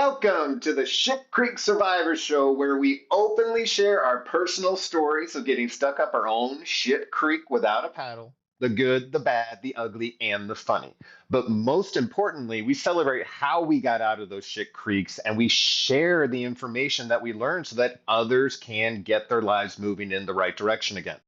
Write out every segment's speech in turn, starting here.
Welcome to the Ship Creek Survivor Show, where we openly share our personal stories of getting stuck up our own shit creek without a paddle. The good, the bad, the ugly, and the funny. But most importantly, we celebrate how we got out of those shit creeks and we share the information that we learned so that others can get their lives moving in the right direction again.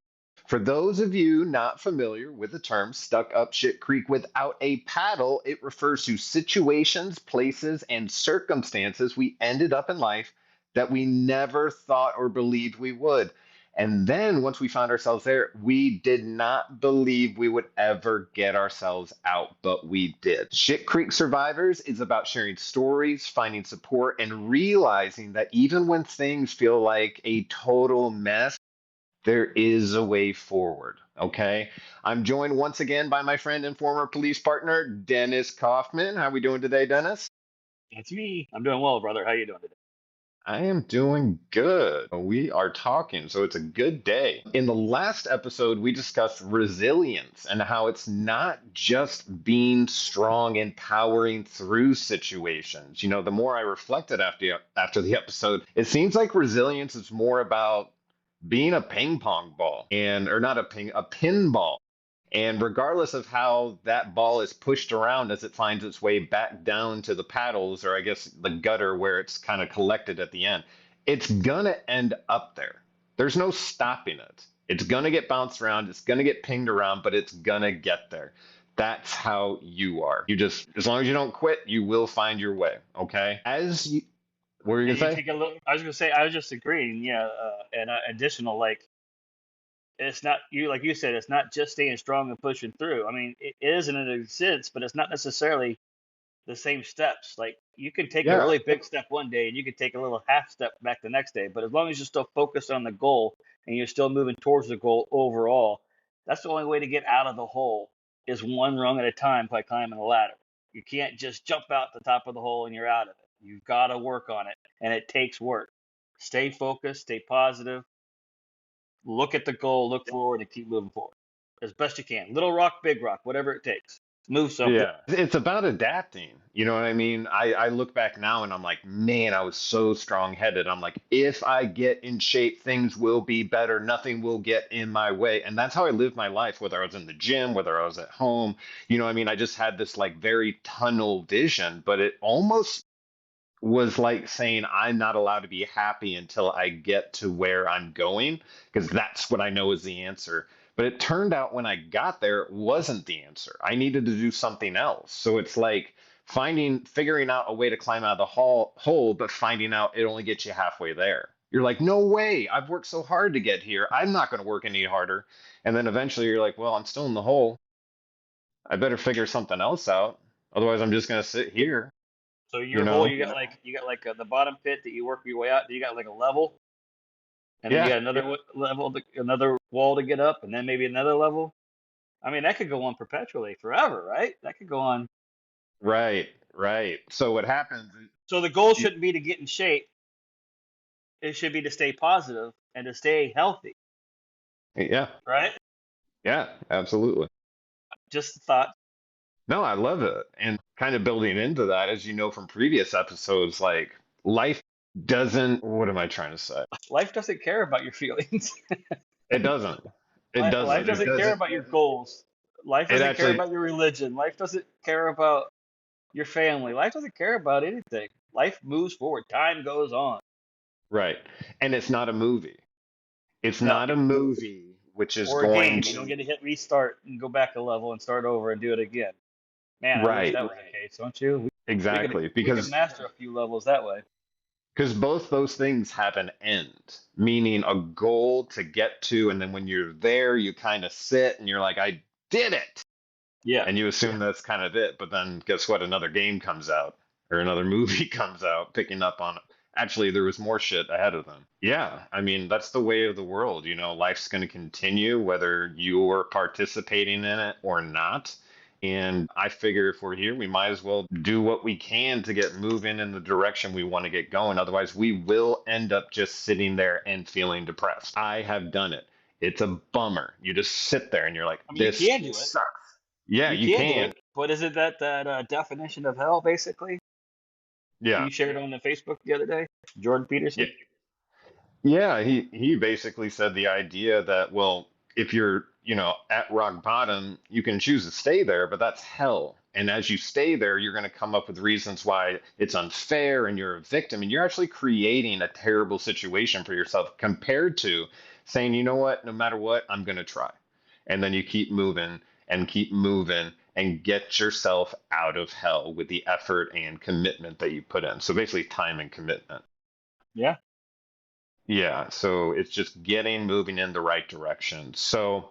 For those of you not familiar with the term stuck up shit creek without a paddle, it refers to situations, places, and circumstances we ended up in life that we never thought or believed we would. And then once we found ourselves there, we did not believe we would ever get ourselves out, but we did. Shit Creek Survivors is about sharing stories, finding support, and realizing that even when things feel like a total mess, there is a way forward. Okay. I'm joined once again by my friend and former police partner, Dennis Kaufman. How are we doing today, Dennis? That's me. I'm doing well, brother. How you doing today? I am doing good. We are talking, so it's a good day. In the last episode, we discussed resilience and how it's not just being strong and powering through situations. The more I reflected after the episode, it seems like resilience is more about being a ping pong ball and or not a pinball. And regardless of how that ball is pushed around as it finds its way back down to the paddles, or I guess the gutter where it's kind of collected at the end, it's gonna end up there. There's no stopping it. It's gonna get bounced around, it's gonna get pinged around, but it's gonna get there. That's how you are. You just, as long as you don't quit, you will find your way. Okay. What were you And gonna you say? take a look. I was gonna say. I was just agreeing. Yeah, and additional, like, it's not you, like you said. It's not just staying strong and pushing through. I mean, it is in a sense, but it's not necessarily the same steps. Like, you can take a Yeah. really big step one day, and you can take a little half step back the next day. But as long as you're still focused on the goal and you're still moving towards the goal overall, that's the only way to get out of the hole is one rung at a time by climbing a ladder. You can't just jump out the top of the hole and you're out of it. You've got to work on it, and it takes work. Stay focused, stay positive, look at the goal, look forward, and keep moving forward as best you can. Little rock, big rock, whatever it takes. Move something. Yeah, it's about adapting. You know what I mean? I look back now and I'm like, man, I was so strong-headed. I'm like, if I get in shape, things will be better. Nothing will get in my way. And that's how I lived my life, whether I was in the gym, whether I was at home. You know what I mean? I just had this like very tunnel vision, but it almost was like saying I'm not allowed to be happy until I get to where I'm going, because that's what I know is the answer. But it turned out when I got there, it wasn't the answer. I needed to do something else. So it's like figuring out a way to climb out of the hole, but finding out it only gets you halfway there. You're like, no way, I've worked so hard to get here. I'm not going to work any harder. And then eventually you're like, well, I'm still in the hole. I better figure something else out. Otherwise, I'm just going to sit here, So you your hole, know? you got like the bottom pit that you work your way out. You got like a level, and then you Yeah. got another level, another wall to get up, and then maybe another level. I mean, that could go on perpetually, forever, right? That could go on. Right, right. So what happens So the goal is, shouldn't be to get in shape. It should be to stay positive and to stay healthy, yeah, right? yeah, absolutely. Just a thought. No, I love it. And kind of building into that, as you know from previous episodes, like life doesn't, what am I trying to say? Life doesn't care about your feelings. It doesn't. It Life doesn't. It doesn't care doesn't. about your goals. Life It doesn't care actually, about your religion. Life doesn't care about your family. Life doesn't care about anything. Life moves forward. Time goes on. right. And it's not a movie. It's No. not a movie which is Or a going game. You don't to, get to hit restart and go back a level and start over and do it again. Man, I wish right, that was the case, don't you? We could exactly. we could Because master a few levels that way. Because both those things have an end, meaning a goal to get to, and then when you're there, you kind of sit and you're like, I did it. Yeah. And you assume that's kind of it. But then guess what? Another game comes out or another movie comes out picking up on it. Actually, there was more shit ahead of them. Yeah, I mean, that's the way of the world. Life's going to continue whether you're participating in it or not. And I figure if we're here, we might as well do what we can to get moving in the direction we want to get going. Otherwise, we will end up just sitting there and feeling depressed. I have done it. It's a bummer. You just sit there and you're like, I mean, you this can do it. sucks. Yeah, You you can do can. it. But is it that definition of hell, basically? Yeah. you shared on the Facebook the other day, Jordan Yeah. Peterson. Yeah, he basically said the idea that, well, if you're, at rock bottom, you can choose to stay there, but that's hell. And as you stay there, you're going to come up with reasons why it's unfair and you're a victim, and you're actually creating a terrible situation for yourself compared to saying, you know what, no matter what, I'm going to try. And then you keep moving and get yourself out of hell with the effort and commitment that you put in. So basically, time and commitment. Yeah. Yeah, so it's just getting moving in the right direction. So,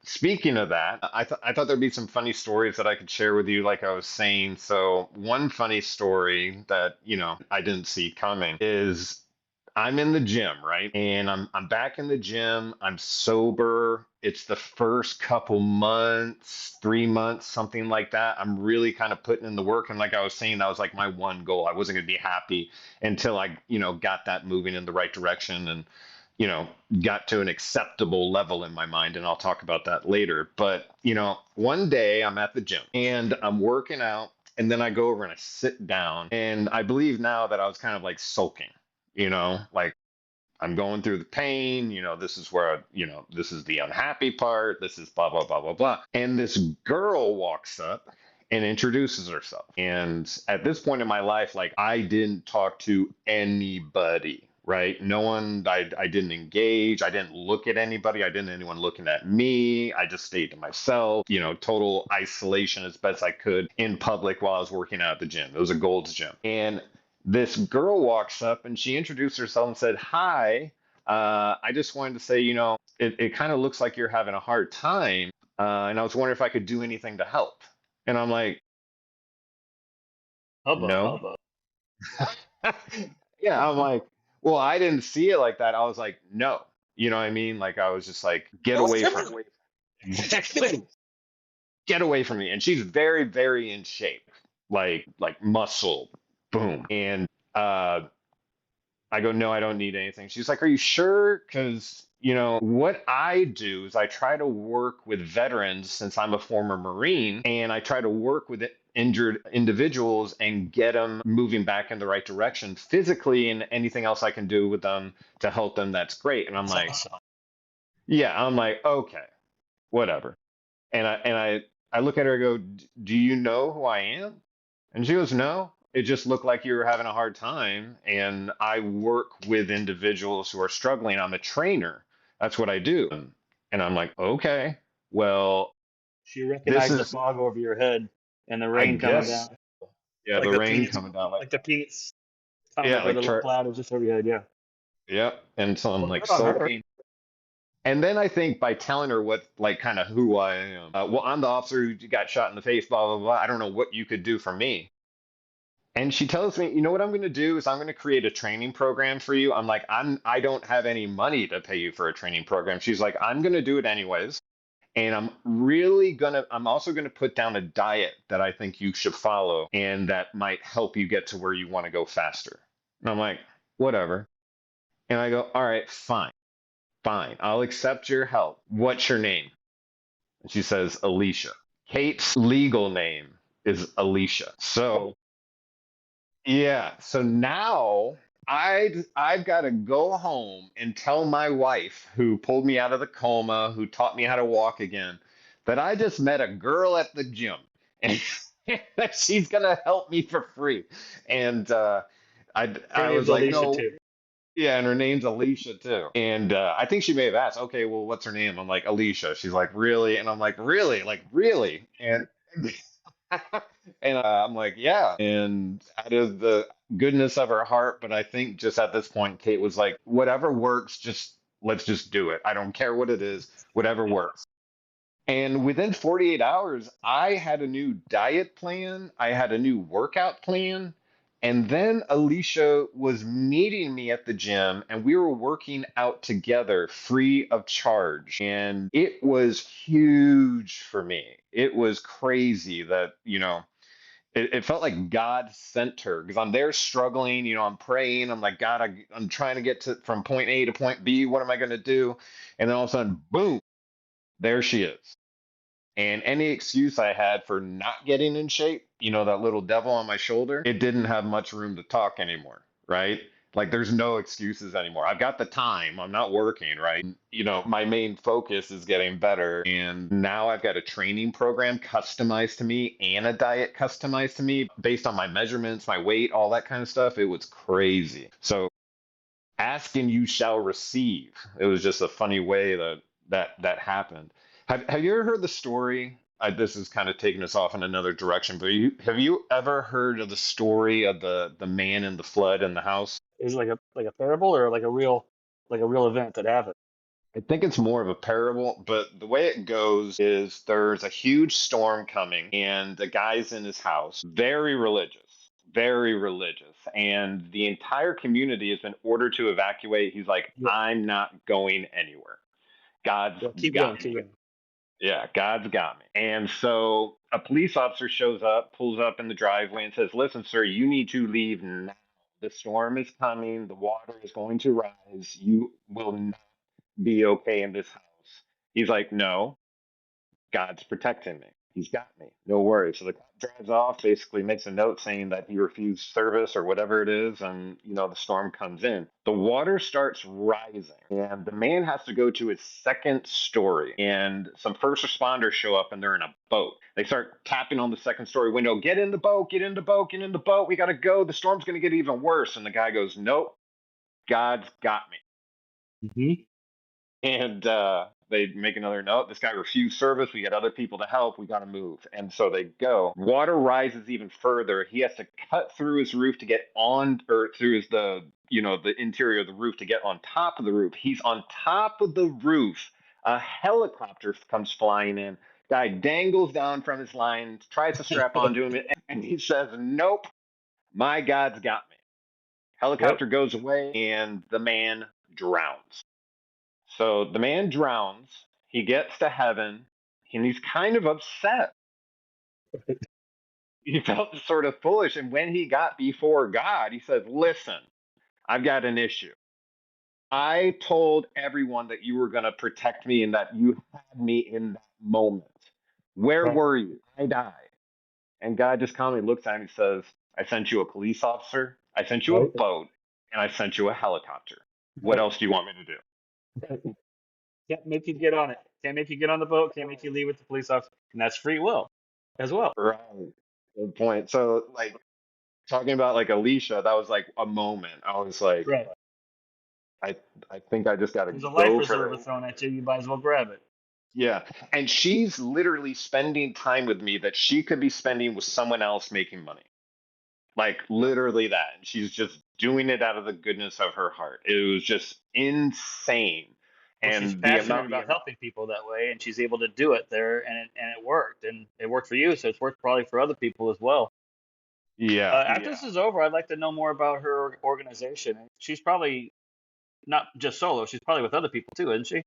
speaking of that, I thought there'd be some funny stories that I could share with you, like I was saying. So, one funny story that, I didn't see coming is I'm in the gym, right? And I'm back in the gym. I'm sober. It's the first couple months, 3 months, something like that. I'm really kind of putting in the work. And like I was saying, that was like my one goal. I wasn't going to be happy until I, got that moving in the right direction and, you know, got to an acceptable level in my mind. And I'll talk about that later. But, one day I'm at the gym and I'm working out. And then I go over and I sit down. And I believe now that I was kind of like sulking, like I'm going through the pain, this is where, this is the unhappy part, this is blah, blah, blah, blah, blah. And this girl walks up and introduces herself. And at this point in my life, like I didn't talk to anybody, right? No one, I didn't engage, I didn't look at anybody, I didn't anyone looking at me. I just stayed to myself, total isolation as best I could in public while I was working out at the gym. It was a Gold's Gym. And this girl walks up and she introduced herself and said, "Hi, I just wanted to say, it kind of looks like you're having a hard time. And I was wondering if I could do anything to help." And I'm like, Hubba "No." hubba. Yeah, I'm like, well, I didn't see it like that. I was like, "No." You know what I mean? Like I was just like, get away from me. Exactly. Get away from me. And she's very, very in shape, like muscle, boom. And uh I go, "No, I don't need anything." She's like, "Are you sure? Because, what I do is I try to work with veterans since I'm a former Marine, and I try to work with injured individuals and get them moving back in the right direction physically, and anything else I can do with them to help them, that's great." And I'm That's like, awesome. yeah, I'm like, okay, whatever. And I look at her and go, "Do you know who I am?" And she goes, "No, it just looked like you were having a hard time. And I work with individuals who are struggling. I'm a trainer. That's what I do." And I'm like, "Okay, well, She this recognized the is, fog over your head and the I rain coming guess, down, yeah, like the the rain peanuts, coming down, like the peanuts comic yeah, where like, the little cloud was just over your head. Yeah. yep." And so I'm Well, like good on her. sulking. And then I think by telling her what, like, kind of who I am, well, I'm the officer who got shot in the face, blah, blah, blah. I don't know what you could do for me. And she tells me, "You know what I'm going to do is I'm going to create a training program for you." I'm like, I don't have any money to pay you for a training program." She's like, "I'm going to do it anyways. And I'm also going to put down a diet that I think you should follow and that might help you get to where you want to go faster." And I'm like, whatever. And I go, "All right, fine, fine. I'll accept your help. What's your name?" And she says, "Alicia." Kate's legal name is Alicia. So yeah. So now I've got to go home and tell my wife, who pulled me out of the coma, who taught me how to walk again, that I just met a girl at the gym and that she's gonna help me for free. And Her I name's was like, Alicia "No." too. Yeah, and her name's Alicia too. And I think she may have asked, "Okay, well, what's her name?" I'm like, "Alicia." She's like, "Really?" And I'm like, "Really? Like, really?" And and I'm like, "Yeah." And out of the goodness of her heart, but I think just at this point, Kate was like, "Whatever works, just let's just do it. I don't care what it is, whatever works." And within 48 hours, I had a new diet plan, I had a new workout plan, and then Alicia was meeting me at the gym and we were working out together free of charge. And it was huge for me. It was crazy that, it felt like God sent her because I'm there struggling, I'm praying. I'm like, "God, I'm trying to get to from point A to point B. What am I going to do?" And then all of a sudden, boom, there she is. And any excuse I had for not getting in shape, that little devil on my shoulder, it didn't have much room to talk anymore, right? Like there's no excuses anymore. I've got the time. I'm not working, right? My main focus is getting better. And now I've got a training program customized to me and a diet customized to me based on my measurements, my weight, all that kind of stuff. It was crazy. So ask and you shall receive. It was just a funny way that happened. Have you ever heard the story? This is kind of taking us off in another direction, but have you ever heard of the story of the man in the flood in the house? Is it like a parable or like a real event that happened? I think it's more of a parable, but the way it goes is there's a huge storm coming, and the guy's in his house, very religious, very religious, and the entire community has been ordered to evacuate. He's like, Yeah. I'm not going anywhere. God's Yeah. Keep got going. Keep me. going. Yeah, God's got me. And so a police officer shows up, pulls up in the driveway, and says, listen, sir, you need to leave now. The storm is coming. The water is going to rise. You will not be okay in this house. He's like, no, God's protecting me. He's got me. No worries. So the cop drives off, basically makes a note saying that he refused service or whatever it is, and the storm comes in. The water starts rising, and the man has to go to his second story. And some first responders show up, and they're in a boat. They start tapping on the second story window. Get in the boat. Get in the boat. Get in the boat. We gotta go. The storm's gonna get even worse. And the guy goes, nope. God's got me. Hmm. And they make another note. This guy refused service. We got other people to help. We got to move. And so they go. Water rises even further. He has to cut through his roof to get on, or through the interior of the roof to get on top of the roof. He's on top of the roof. A helicopter comes flying in. Guy dangles down from his line, tries to strap onto him, and he says, nope, my God's got me. Yep. Helicopter goes away, and the man drowns. So the man drowns. He gets to heaven, and he's kind of upset. He felt sort of foolish. And when he got before God, he says, listen, I've got an issue. I told everyone that you were going to protect me and that you had me in that moment. Where Right. were you? I died. And God just calmly looks at him and says, I sent you a police officer, I sent you a Right. boat, and I sent you a helicopter. What Right. else do you want me to do? Right. Can't make you get on it. Can't make you get on the boat. Can't make you leave with the police officer. And that's free will as well. Right. Good point. So, like, talking about like Alicia, that was like a moment. I was like, Right. I I think I just got to There's a life go for preserver this. thrown at you. You might as well grab it. Yeah. And she's literally spending time with me that she could be spending with someone else making money. Like literally that. And she's just doing it out of the goodness of her heart. It was just insane. Well, she's And the passionate amount, about helping people that way, and she's able to do it there, and it worked for you, so it's worked probably for other people as well. yeah. After this is over, I'd like to know more about her organization. She's probably not just solo; she's probably with other people too, isn't she?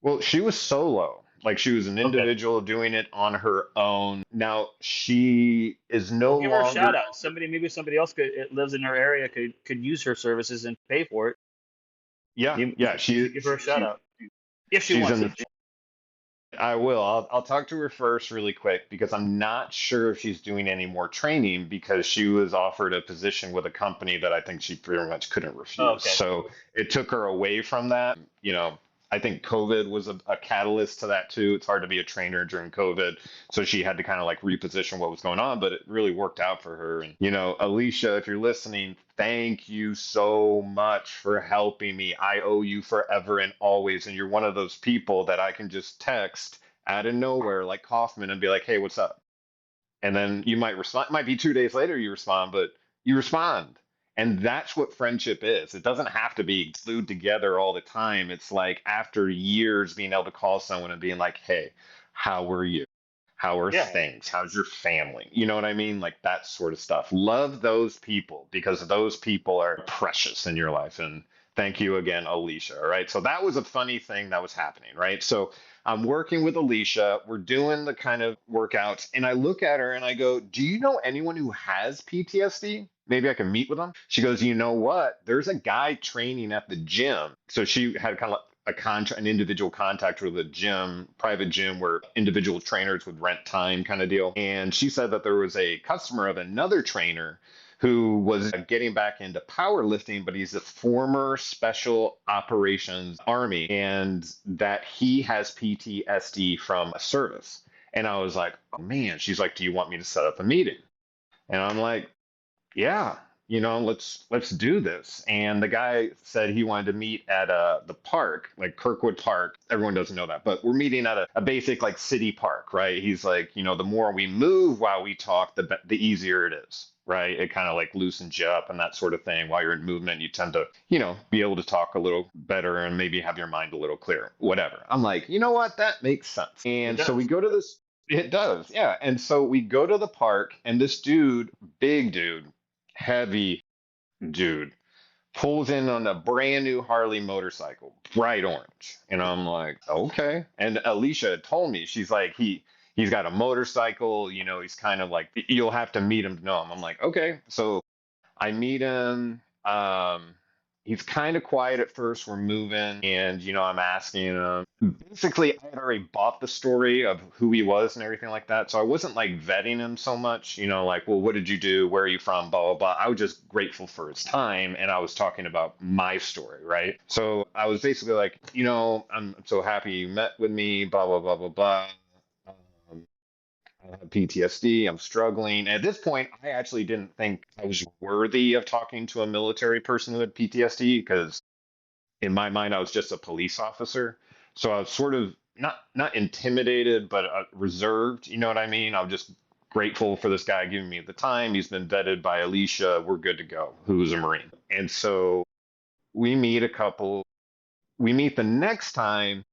Well, she was solo. Like she was an Okay. individual doing it on her own. Now she is Well, no give her a shout longer. out. Maybe somebody else it lives in her area could use her services and pay for it. Yeah, yeah. You should give her a shout out if she She's wants in to. the I will. I'll talk to her first really quick because I'm not sure if she's doing any more training because she was offered a position with a company that I think she pretty much couldn't Oh, refuse. okay. So it took her away from that. I think COVID was a catalyst to that too. It's hard to be a trainer during COVID. So she had to kind of like reposition what was going on, but it really worked out for her. And, Alicia, if you're listening, thank you so much for helping me. I owe you forever and always. And you're one of those people that I can just text out of nowhere, like Kaufman, and be like, hey, what's up? And then you might respond. It might be 2 days later you respond, but you respond. And that's what friendship is. It doesn't have to be glued together all the time. It's like after years being able to call someone and being like, hey, how are you? How are Yeah. things? How's your family? You know what I mean? Like that sort of stuff. Love those people because those people are precious in your life. And thank you again, Alicia. All right. So that was a funny thing that was happening, right? So I'm working with Alicia. We're doing the kind of workouts, and I look at her and I go, do you know anyone who has PTSD? Maybe I can meet with them. She goes, you know what? There's a guy training at the gym. So she had kind of an individual contract with a gym, private gym where individual trainers would rent time kind of deal. And she said that there was a customer of another trainer who was getting back into powerlifting, but he's a former special operations army and that he has PTSD from a service. And I was like, oh man, she's like, do you want me to set up a meeting? And I'm like, yeah, let's do this. And the guy said he wanted to meet at the park, like Kirkwood Park. Everyone doesn't know that, but we're meeting at a basic like city park, right? He's like, the more we move while we talk, the easier it is, right? It kind of like loosens you up and that sort of thing. While you're in movement, you tend to, be able to talk a little better and maybe have your mind a little clearer, whatever. I'm like, you know what? That makes sense. It And so we does. go to this. It does, yeah. And so we go to the park, and this dude, big dude, heavy dude, pulls in on a brand new Harley motorcycle, bright orange. And I'm like, okay. And Alicia had told me, she's like, he's got a motorcycle, he's kind of like, you'll have to meet him to know him. I'm like, okay. So I meet him. He's kind of quiet at first. We're moving, and I'm asking him. Basically, I had already bought the story of who he was and everything like that, so I wasn't like vetting him so much. Like, well, what did you do? Where are you from? Blah blah blah. I was just grateful for his time, and I was talking about my story, right? So I was basically like, I'm so happy you met with me. Blah blah blah blah blah. Um, I have PTSD. I'm struggling. At this point, I actually didn't think I was worthy of talking to a military person who had PTSD because in my mind, I was just a police officer. So I was sort of not intimidated, but reserved. You know what I mean? I'm just grateful for this guy giving me the time. He's been vetted by Alicia. We're good to go. Who's a Marine? And so we meet a couple. We meet the next time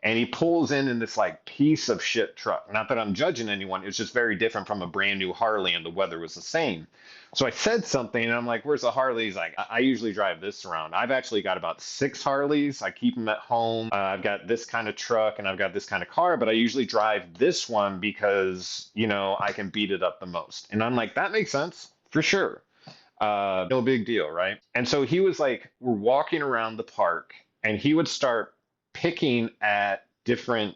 and he pulls in this like piece of shit truck. Not that I'm judging anyone, it's just very different from a brand new Harley, and the weather was the same. So I said something, and I'm like, "Where's the Harley?" He's like, "I usually drive this around. I've actually got about 6 Harleys. I keep them at home. I've got this kind of truck, and I've got this kind of car, but I usually drive this one because I can beat it up the most." And I'm like, "That makes sense for sure. No big deal, right?" And so he was like, we're walking around the park, and he would start picking at different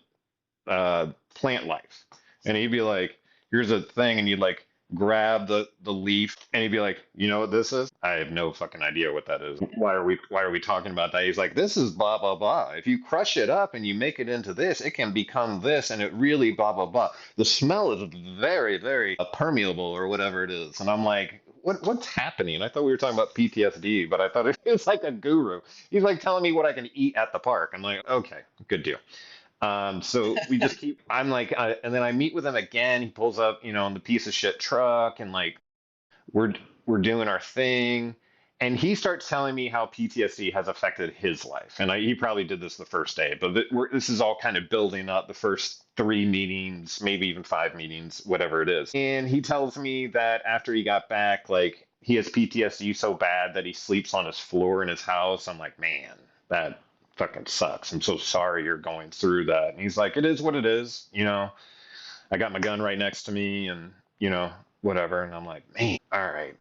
plant life. And he'd be like, here's a thing, and you'd like grab the leaf, and he'd be like, you know what this is? I have no fucking idea what that is. Why are we talking about that? He's like, this is blah blah blah. If you crush it up and you make it into this, it can become this, and it really blah blah blah. The smell is very, very permeable or whatever it is. And I'm like, what's happening? I thought we were talking about PTSD, but I thought it was like a guru. He's like telling me what I can eat at the park. I'm like, okay, good deal. So we just keep, I'm like, and then I meet with him again. He pulls up, in the piece of shit truck, and like we're we're doing our thing, and he starts telling me how PTSD has affected his life. And he probably did this the first day, but this is all kind of building up the first 3 meetings, maybe even 5 meetings, whatever it is. And he tells me that after he got back, like he has PTSD so bad that he sleeps on his floor in his house. I'm like, man, that fucking sucks. I'm so sorry you're going through that. And he's like, it is what it is. I got my gun right next to me, and, whatever. And I'm like, man, all right.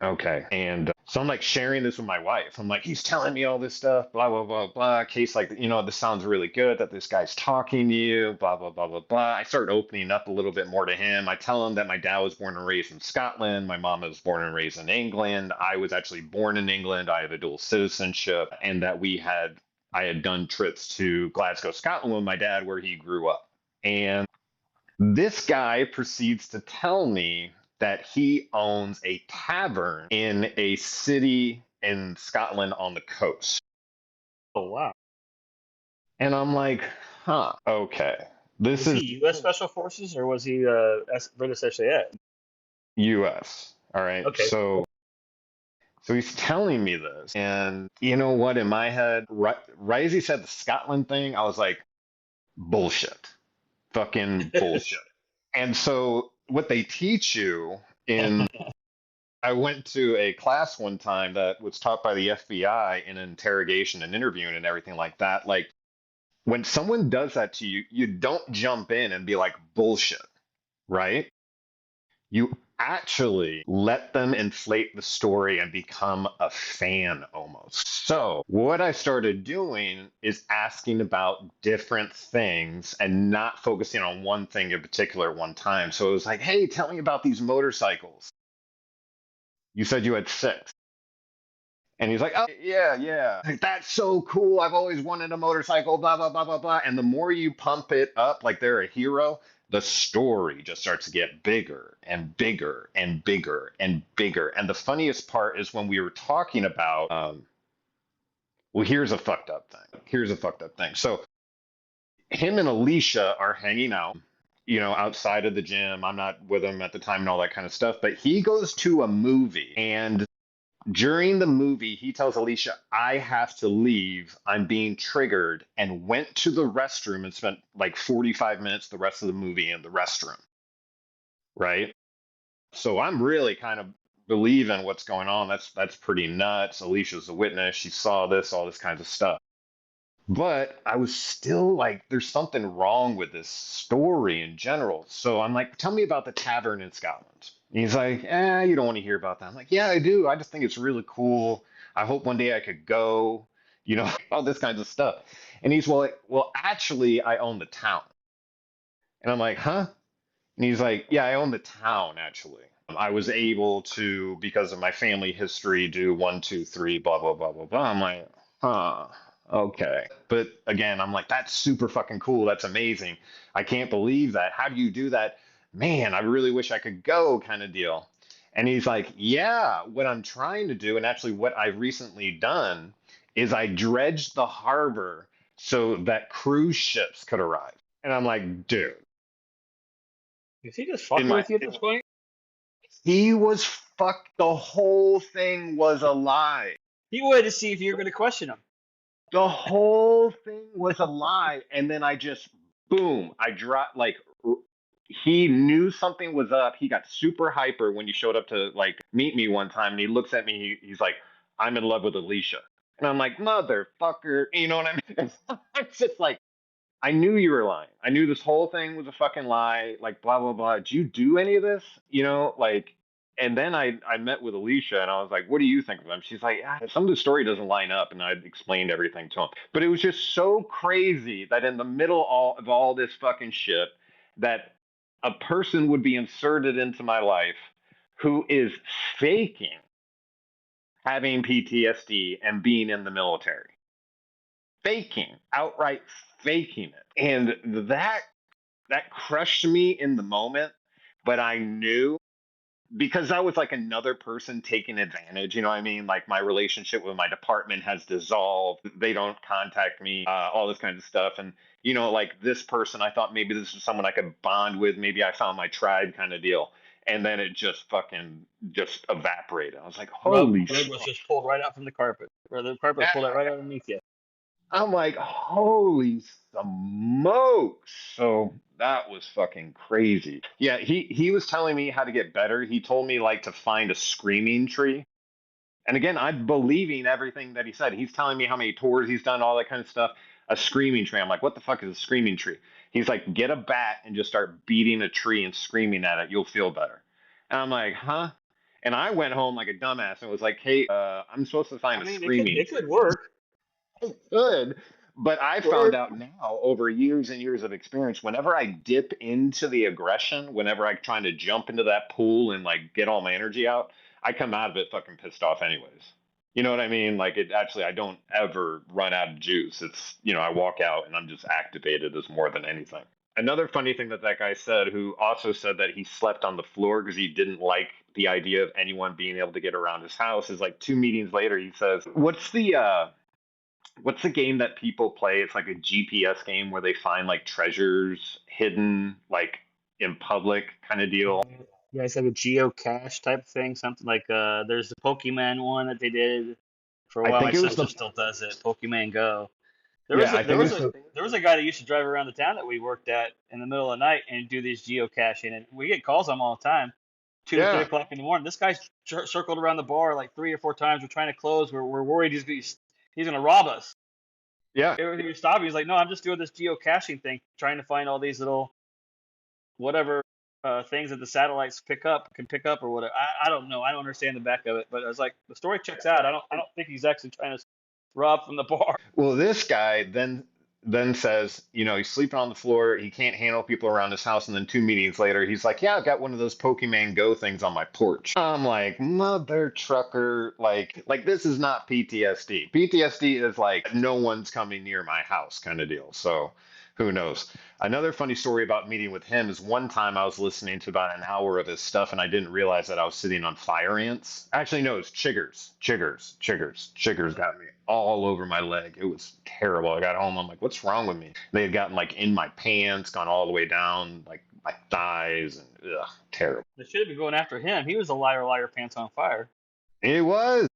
Okay. And so I'm like sharing this with my wife. I'm like, he's telling me all this stuff, blah, blah, blah, blah. Case like, this sounds really good that this guy's talking to you, blah, blah, blah, blah, blah. I start opening up a little bit more to him. I tell him that my dad was born and raised in Scotland. My mom was born and raised in England. I was actually born in England. I have a dual citizenship, and that I had done trips to Glasgow, Scotland with my dad where he grew up. And this guy proceeds to tell me that he owns a tavern in a city in Scotland on the coast. Oh wow. And I'm like, huh, okay. This Was he is U.S. Special Forces or was he British SAS? US. All right. Okay. So he's telling me this. And you know what? In my head, right as he said the Scotland thing, I was like, bullshit. Fucking bullshit. And so what they teach you in I went to a class one time that was taught by the FBI in interrogation and interviewing and everything like that. Like when someone does that to you, you don't jump in and be like bullshit, right? You actually let them inflate the story and become a fan almost. So, what I started doing is asking about different things and not focusing on one thing in particular at one time. So, it was like, hey, tell me about these motorcycles. You said you had six. And he's like, oh, yeah, yeah. Like, that's so cool. I've always wanted a motorcycle, blah, blah, blah, blah, blah. And the more you pump it up like they're a hero, the story just starts to get bigger and bigger and bigger and bigger. And the funniest part is when we were talking about, well, here's a fucked up thing. Here's a fucked up thing. So him and Alicia are hanging out, outside of the gym. I'm not with him at the time and all that kind of stuff. But he goes to a movie, and during the movie, he tells Alicia, I have to leave. I'm being triggered, and went to the restroom and spent like 45 minutes the rest of the movie in the restroom. Right. So I'm really kind of believing what's going on. That's pretty nuts. Alicia's a witness. She saw this, all this kinds of stuff. But I was still like, there's something wrong with this story in general. So I'm like, tell me about the tavern in Scotland. And he's like, you don't want to hear about that. I'm like, yeah, I do. I just think it's really cool. I hope one day I could go, all this kinds of stuff. And he's well, actually, I own the town. And I'm like, huh? And he's like, yeah, I own the town, actually. I was able to, because of my family history, do one, two, three, blah, blah, blah, blah, blah. I'm like, huh, okay. But again, I'm like, that's super fucking cool. That's amazing. I can't believe that. How do you do that? Man, I really wish I could go, kind of deal. And he's like, yeah, what I'm trying to do, and actually what I've recently done, is I dredged the harbor so that cruise ships could arrive. And I'm like, dude, Is he just in fucking my with you at this point? he was fucked. The whole thing was a lie. He wanted to see if you were going to question him. The whole thing was a lie. And then I just, boom, I dropped, like, he knew something was up. He got super hyper when he showed up to, like, meet me one time. And he looks at me, he's like, I'm in love with Alicia. And I'm like, motherfucker. You know what I mean? It's just like, I knew you were lying. I knew this whole thing was a fucking lie. Like blah blah blah. Did you do any of this? Like. And then I met with Alicia and I was like, "What do you think of them?" She's like, "Some of the story doesn't line up," and I explained everything to him. But it was just so crazy that in the middle of all this fucking shit, that a person would be inserted into my life who is faking having PTSD and being in the military, faking, outright faking it. And that crushed me in the moment, but I knew, because that was like another person taking advantage. You know what I mean? Like my relationship with my department has dissolved. They don't contact me, all this kind of stuff. And, like this person, I thought maybe this is someone I could bond with. Maybe I found my tribe kind of deal. And then it just fucking just evaporated. I was like, holy Rug shit. was just pulled right out from the carpet, or the carpet was pulled out right underneath you. I'm like, holy smokes. So that was fucking crazy. Yeah, he was telling me how to get better. He told me like to find a screaming tree. And again, I'm believing everything that he said. He's telling me how many tours he's done, all that kind of stuff. A screaming tree. I'm like, what the fuck is a screaming tree? He's like, get a bat and just start beating a tree and screaming at it. You'll feel better. And I'm like, huh? And I went home like a dumbass and was like, hey, I'm supposed to find I a mean, it could screaming it tree. could work. Good. But I found Work. out now over years and years of experience, whenever I dip into the aggression, whenever I'm trying to jump into that pool and like get all my energy out, I come out of it fucking pissed off anyways. You know what I mean? Like it actually, I don't ever run out of juice. It's, I walk out and I'm just activated as more than anything. Another funny thing that guy said, who also said that he slept on the floor because he didn't like the idea of anyone being able to get around his house, is like 2 meetings later, he says, what's the game that people play? It's like a GPS game where they find like treasures hidden like in public kind of deal. Yeah, it's like a geocache type thing, something like there's the Pokemon one that they did for a I while. My think it was sister the still does it, Pokemon Go. There was yeah, a, I there think was it's a the there was a guy that used to drive around the town that we worked at in the middle of the night and do these geocaching, and we get calls on him all the time, 2 to 3 yeah, o'clock in the morning. This guy's circled around the bar like 3 or 4 times. We're trying to close. We're worried he's gonna rob us. yeah. He was stopping. He's like, no, I'm just doing this geocaching thing, trying to find all these little whatever. things that the satellites can pick up or whatever. I don't know. I don't understand the back of it, but I was like, the story checks out. I don't think he's actually trying to rob from the bar. Well, this guy then says, he's sleeping on the floor. He can't handle people around his house. And then 2 meetings later, he's like, "Yeah, I've got one of those Pokemon Go things on my porch." I'm like, mother trucker, like this is not PTSD. PTSD is like no one's coming near my house kind of deal. So who knows? Another funny story about meeting with him is one time I was listening to about an hour of his stuff and I didn't realize that I was sitting on fire ants. Actually, no, it's chiggers. Chiggers got me all over my leg. It was terrible. I got home. I'm like, what's wrong with me? They had gotten like in my pants, gone all the way down, like my thighs, and terrible. They should have been going after him. He was a liar, liar, pants on fire. It was.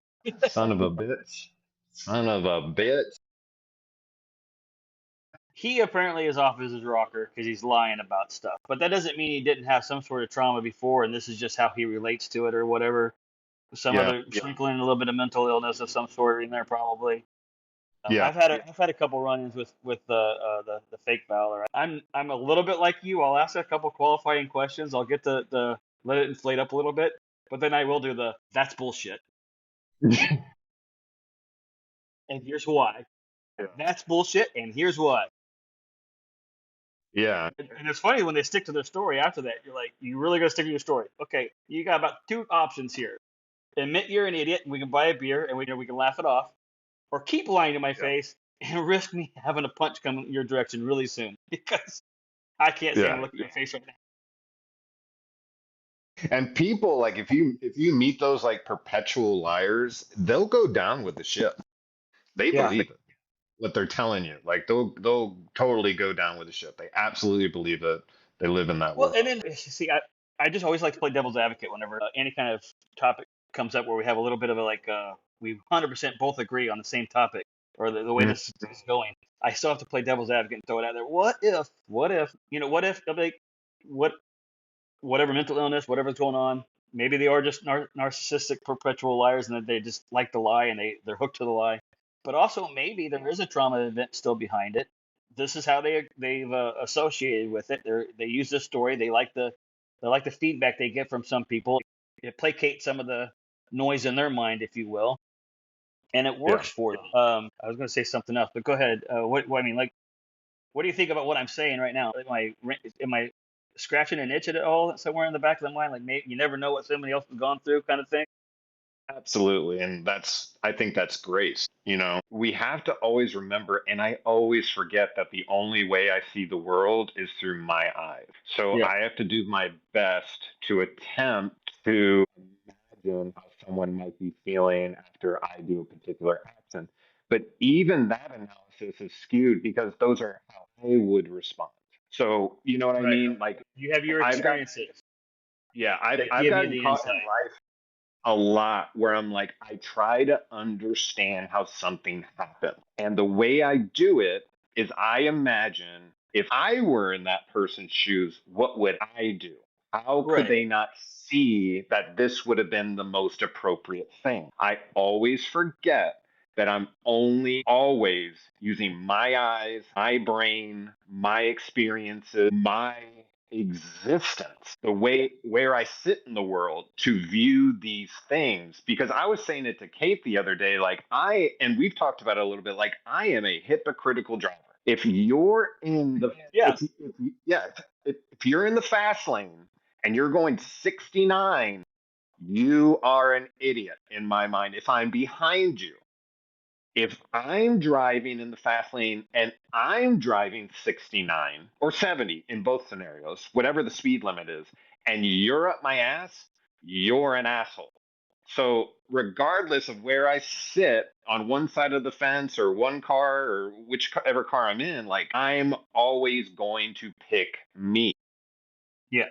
Son of a bitch. Son of a bitch. He apparently is off as his rocker because he's lying about stuff. But that doesn't mean he didn't have some sort of trauma before, and this is just how he relates to it or whatever. Some Yeah. other sprinkling a little bit of mental illness of some sort in there probably. Yeah. I've had a couple run-ins with the fake Valor. I'm a little bit like you. I'll ask a couple qualifying questions. I'll get the let it inflate up a little bit, but then I will do the that's bullshit. And here's why. That's bullshit, and here's why. Yeah. And it's funny when they stick to their story after that. You're like, you really got to stick to your story. Okay, you got about two options here: admit you're an idiot, and we can buy a beer, and we can laugh it off, or keep lying to my face and risk me having a punch come in your direction really soon because I can't stand to Yeah. look at your face right now. And people like if you meet those like perpetual liars, they'll go down with the ship. They Yeah. believe it, what they're telling you. Like they'll totally go down with the ship. They absolutely believe it. They live in that Well, world. and then see, I just always like to play devil's advocate whenever any kind of topic comes up where we have a little bit of a like we 100% both agree on the same topic or the way Mhm. this is going. I still have to play devil's advocate and throw it out there. What if? What if? What if? Like, what? Whatever mental illness, whatever's going on, maybe they are just narcissistic, perpetual liars, and that they just like to lie and they're hooked to the lie. But also maybe there is a trauma event still behind it. This is how they've associated with it. They use this story. They like the feedback they get from some people. It placates some of the noise in their mind, if you will, and it Yeah. works for them. I was going to say something else, but go ahead. What I mean, like, what do you think about what I'm saying right now? Am I scratching an itch at all somewhere in the back of the mind? Like maybe you never know what somebody else has gone through, kind of thing. Absolutely. And I think that's great. We have to always remember, and I always forget that the only way I see the world is through my eyes. So Yeah. I have to do my best to attempt to imagine how someone might be feeling after I do a particular action. But even that analysis is skewed because those are how I would respond. So, you know what I Right. mean? Like You have your I've got, experiences yeah, I've, that I've give you gotten the caught in insight. life a lot where I'm like, I try to understand how something happened. And the way I do it is I imagine if I were in that person's shoes, what would I do? How could Right. they not see that this would have been the most appropriate thing? I always forget that I'm only always using my eyes, my brain, my experiences, my existence, the way where I sit in the world to view these things. Because I was saying it to Kate the other day, like and we've talked about it a little bit, like I am a hypocritical driver. If you're in the, Yeah. if yeah, if you're in the fast lane and you're going 69, you are an idiot in my mind. If I'm behind you, if I'm driving in the fast lane and I'm driving 69 or 70 in both scenarios, whatever the speed limit is, and you're up my ass, you're an asshole. So, regardless of where I sit on one side of the fence or one car or whichever car I'm in, like I'm always going to pick me. Yeah.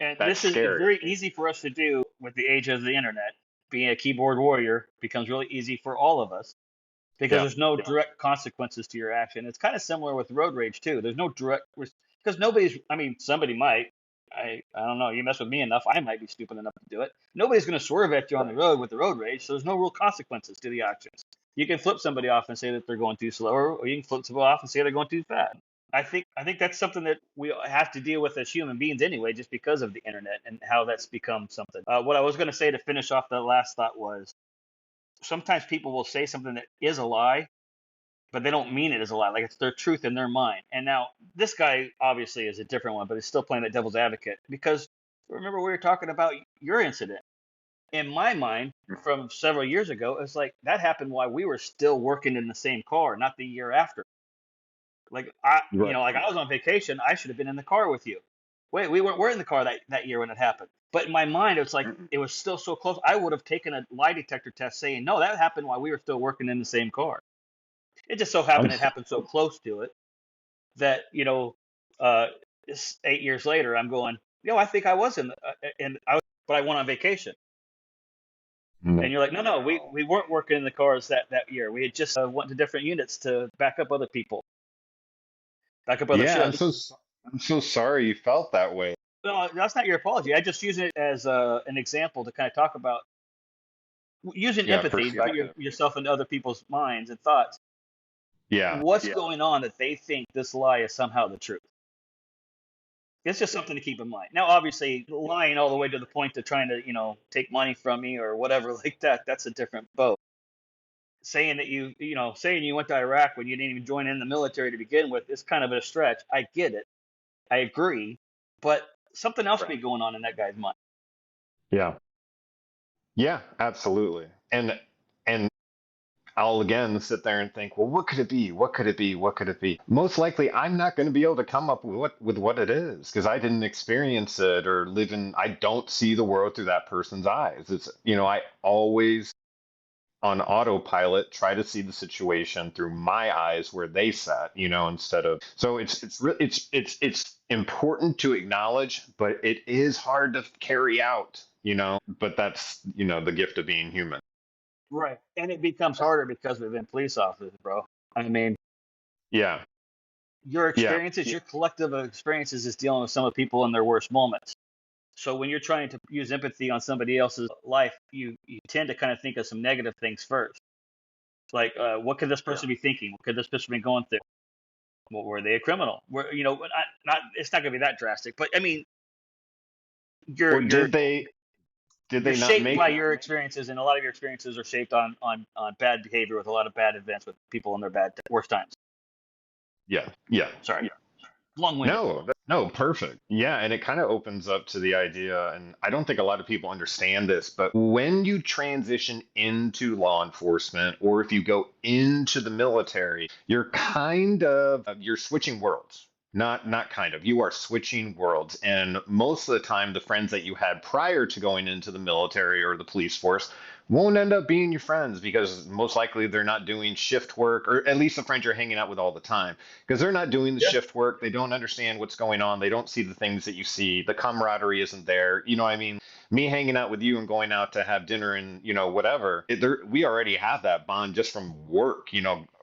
And That's this is scary. very easy for us to do with the age of the internet. Being a keyboard warrior becomes really easy for all of us because Yeah. there's no direct consequences to your action. It's kind of similar with road rage too. There's no direct because nobody's. I mean, somebody might. I don't know. You mess with me enough, I might be stupid enough to do it. Nobody's going to swerve at you on the road with the road rage, so there's no real consequences to the actions. You can flip somebody off and say that they're going too slow, or you can flip somebody off and say they're going too fast. I think that's something that we have to deal with as human beings anyway, just because of the internet and how that's become something. What I was going to say to finish off that last thought was sometimes people will say something that is a lie, but they don't mean it as a lie. Like it's their truth in their mind. And now this guy obviously is a different one, but he's still playing that devil's advocate because remember we were talking about your incident. In my mind, from several years ago, it's like that happened while we were still working in the same car, not the year after. Like Right. like I was on vacation, I should have been in the car with you. Wait, we were in the car that year when it happened. But in my mind, it's like it was still so close. I would have taken a lie detector test saying, no, that happened while we were still working in the same car. It just so I'm happened it happened so close to it that uh, 8 years later, I'm going, I think I was and I was, but I went on vacation. no. And you're like, no, no, we weren't working in the cars that year. We had just went to different units to back up other people, back up other Yeah, shifts. I'm so sorry you felt that way. No, that's not your apology. I just use it as an example to kind of talk about using Yeah, empathy to put perspective. yourself into other people's minds and thoughts. Yeah. What's going on that they think this lie is somehow the truth? It's just something to keep in mind. Now, obviously, lying all the way to the point of trying to, take money from me or whatever like that, that's a different boat. Saying that saying you went to Iraq when you didn't even join in the military to begin with is kind of a stretch. I get it. I agree. But something else be going on in that guy's mind. Yeah. Yeah, absolutely. And I'll again sit there and think, well, what could it be? What could it be? What could it be? Most likely, I'm not going to be able to come up with what it is because I didn't experience it or live in. I don't see the world through that person's eyes. It's I always on autopilot try to see the situation through my eyes where they sat. Instead of so it's important to acknowledge, but it is hard to carry out. But that's the gift of being human. Right. And it becomes harder because we've been police officers, bro. I mean, Yeah. your Yeah. experiences, your collective of experiences is dealing with some of the people in their worst moments. So when you're trying to use empathy on somebody else's life, you tend to kind of think of some negative things first. Like, what could this person be thinking? What could this person be going through? Well, were they a criminal? Not it's not going to be that drastic, but I mean, you're Or you're did you're they not shaped by make your experiences, and a lot of your experiences are shaped on bad behavior with a lot of bad events with people in their worst times. yeah, yeah. Sorry, long-winded. No, perfect. Yeah, and it kind of opens up to the idea, and I don't think a lot of people understand this, but when you transition into law enforcement or if you go into the military, you're switching worlds. Not kind of. You are switching worlds. And most of the time, the friends that you had prior to going into the military or the police force won't end up being your friends because most likely they're not doing shift work, or at least the friends you're hanging out with all the time because they're not doing the shift work. They don't understand what's going on. They don't see the things that you see. The camaraderie isn't there. I mean? Me hanging out with you and going out to have dinner and, whatever, we already have that bond just from work,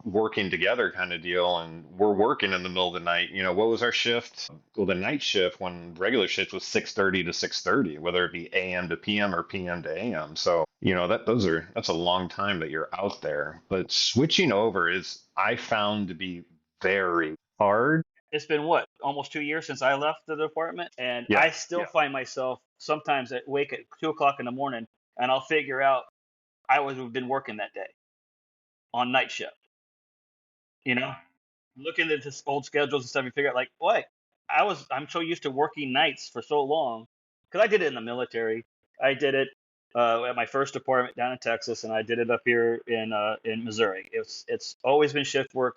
working together kind of deal. And we're working in the middle of the night. What was our shift? Well, the night shift when regular shift was 6:30 to 6:30, whether it be AM to PM or PM to AM. So, that's a long time that you're out there. But switching over is, I found to be very hard. It's been what, almost 2 years since I left the department, and Yeah. I still find myself sometimes at wake at 2 o'clock in the morning, and I'll figure out I was have been working that day on night shift. You know, looking at this old schedules and stuff, you figure out like, what? I'm so used to working nights for so long because I did it in the military. I did it at my first department down in Texas, and I did it up here in Missouri. It's always been shift work,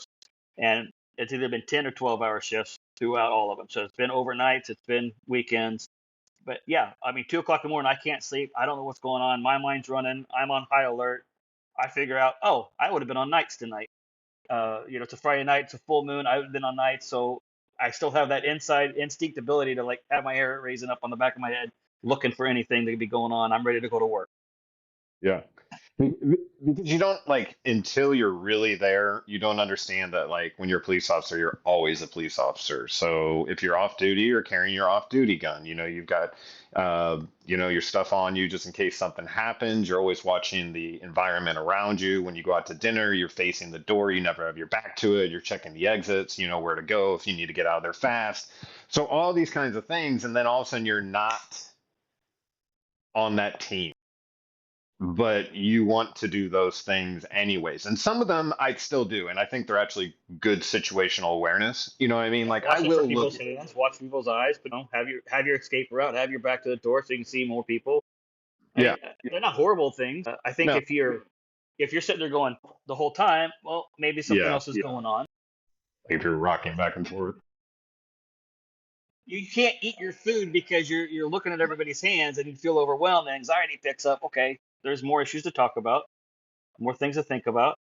and it's either been 10 or 12-hour shifts throughout all of them. So it's been overnights, it's been weekends. But yeah, I mean, 2 o'clock in the morning, I can't sleep. I don't know what's going on. My mind's running. I'm on high alert. I figure out, oh, I would have been on nights tonight. It's a Friday night, it's a full moon. I've been on nights, so I still have that inside instinct ability to like have my hair raising up on the back of my head, looking for anything that could be going on. I'm ready to go to work. Yeah. Because you don't like until you're really there, you don't understand that like when you're a police officer, you're always a police officer. So if you're off duty, you're carrying your off duty gun. You've got your stuff on you just in case something happens. You're always watching the environment around you. When you go out to dinner, you're facing the door. You never have your back to it. You're checking the exits. You know where to go if you need to get out of there fast. So all these kinds of things, and then all of a sudden you're not on that team, but you want to do those things anyways. And some of them I still do, and I think they're actually good situational awareness. You know what I mean? Yeah, Like I watching for will look. people's hands, watch people's eyes, but have your escape route, have your back to the door so you can see more people. I Yeah. mean, they're not horrible things. I think No. if you're sitting there going the whole time, well, maybe something Yeah. else is going on. Like if you're rocking back and forth. You can't eat your food because you're looking at everybody's hands and you feel overwhelmed. And anxiety picks up. Okay, there's more issues to talk about, more things to think about,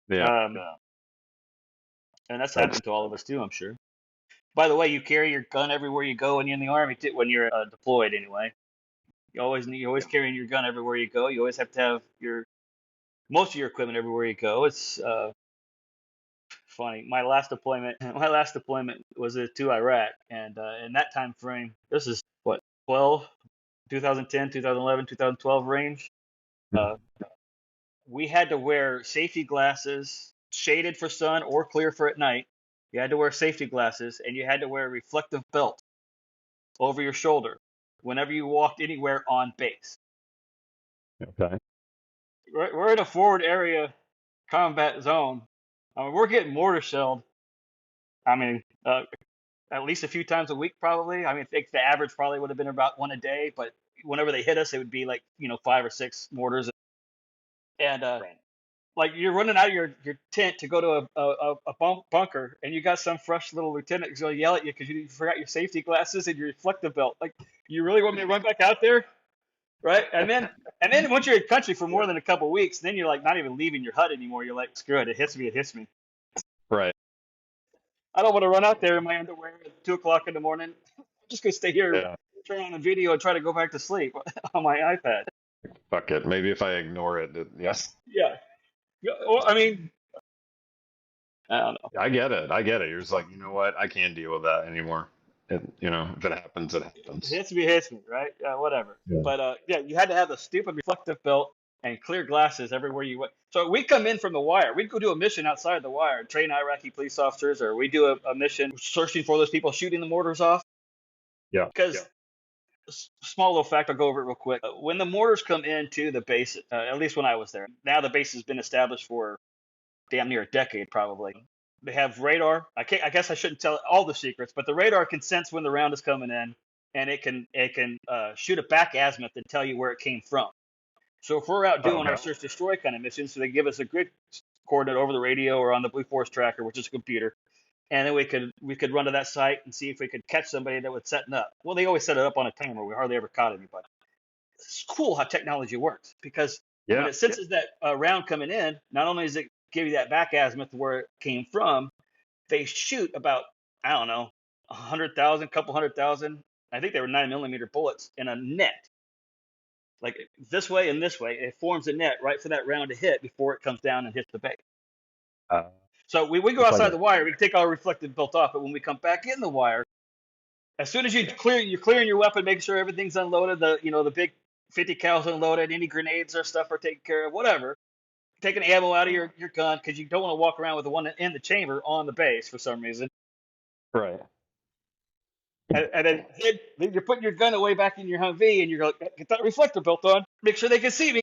Yeah. um, and that's That's happened to all of us too, I'm sure. By the way, you carry your gun everywhere you go when you're in the army, too, when you're deployed anyway. You always carrying your gun everywhere you go. You always have to have your most of your equipment everywhere you go. It's funny. My last deployment was to Iraq, and in that time frame, this is what 12, 2010, 2011, 2012 range. Uh, we had to wear safety glasses, shaded for sun or clear for at night. You had to wear safety glasses, and you had to wear a reflective belt over your shoulder whenever you walked anywhere on base. okay. We're in a forward area combat zone. I mean, we're getting mortar shelled. I mean, at least a few times a week, probably. I mean, I think the average probably would have been about one a day, but whenever they hit us, it would be like 5 or 6 mortars. And like you're running out of your tent to go to a bunker, and you got some fresh little lieutenant who's going to yell at you because you forgot your safety glasses and your reflective belt. Like, you really want me to run back out there, right? And then once you're in country for more than a couple of weeks, then you're like not even leaving your hut anymore. You're like, screw it, it hits me, it hits me. Right. I don't want to run out there in my underwear at 2 o'clock in the morning. I'm just gonna stay here, Yeah. turn on a video, and try to go back to sleep on my iPad. Fuck it. Maybe if I ignore it, yes. Yeah. Yeah, well, I mean, I don't know. I get it. I get it. You're just like, you know what? I can't deal with that anymore. If it happens, it happens. Hits me, right? Whatever. Yeah. But yeah, you had to have the stupid reflective belt and clear glasses everywhere you went. So we come in from the wire. We'd go do a mission outside the wire, train Iraqi police officers, or we do a mission searching for those people shooting the mortars off. Yeah. Because small little fact, I'll go over it real quick. When the mortars come into the base, at least when I was there, now the base has been established for damn near a decade probably. They have radar. I guess I shouldn't tell all the secrets, but the radar can sense when the round is coming in, and it can shoot a back azimuth and tell you where it came from. So if we're out Oh, doing our search destroy kind of missions, so they give us a grid coordinate over the radio or on the Blue Force tracker, which is a computer, and then we could run to that site and see if we could catch somebody that was setting up. Well, they always set it up on a timer. We hardly ever caught anybody. It's cool how technology works, because when yeah. it senses that round coming in, not only does it give you that back azimuth where it came from, they shoot about, I don't know, 100,000, couple 100,000. I think they were 9mm bullets in a net, like this way and this way. It forms a net right for that round to hit before it comes down and hits the base. Uh, So we go it's like outside a, the wire, we take our reflective belt off, but when we come back in the wire, as soon as you're clearing your weapon, making sure everything's unloaded, the big 50 cals unloaded, any grenades or stuff are taken care of, whatever. Taking ammo out of your gun because you don't want to walk around with the one in the chamber on the base for some reason. right. And then you're putting your gun away back in your Humvee, and you're like, get that reflector belt on, make sure they can see me.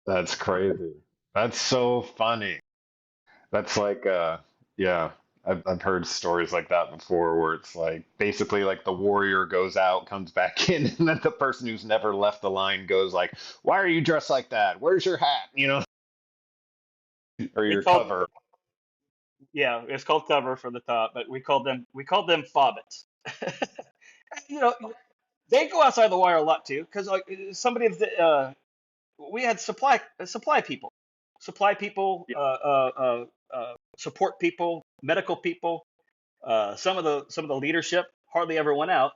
That's crazy. That's so funny. That's like, yeah, I've heard stories like that before where it's like basically like the warrior goes out, comes back in, and then the person who's never left the line goes like, "Why are you dressed like that? Where's your hat?" Or It's your called cover. Yeah, it's called cover for the top, but we called them fobbits. you know, they go outside the wire a lot too, because like somebody of the we had supply people, support people, medical people. Some of the leadership hardly ever went out.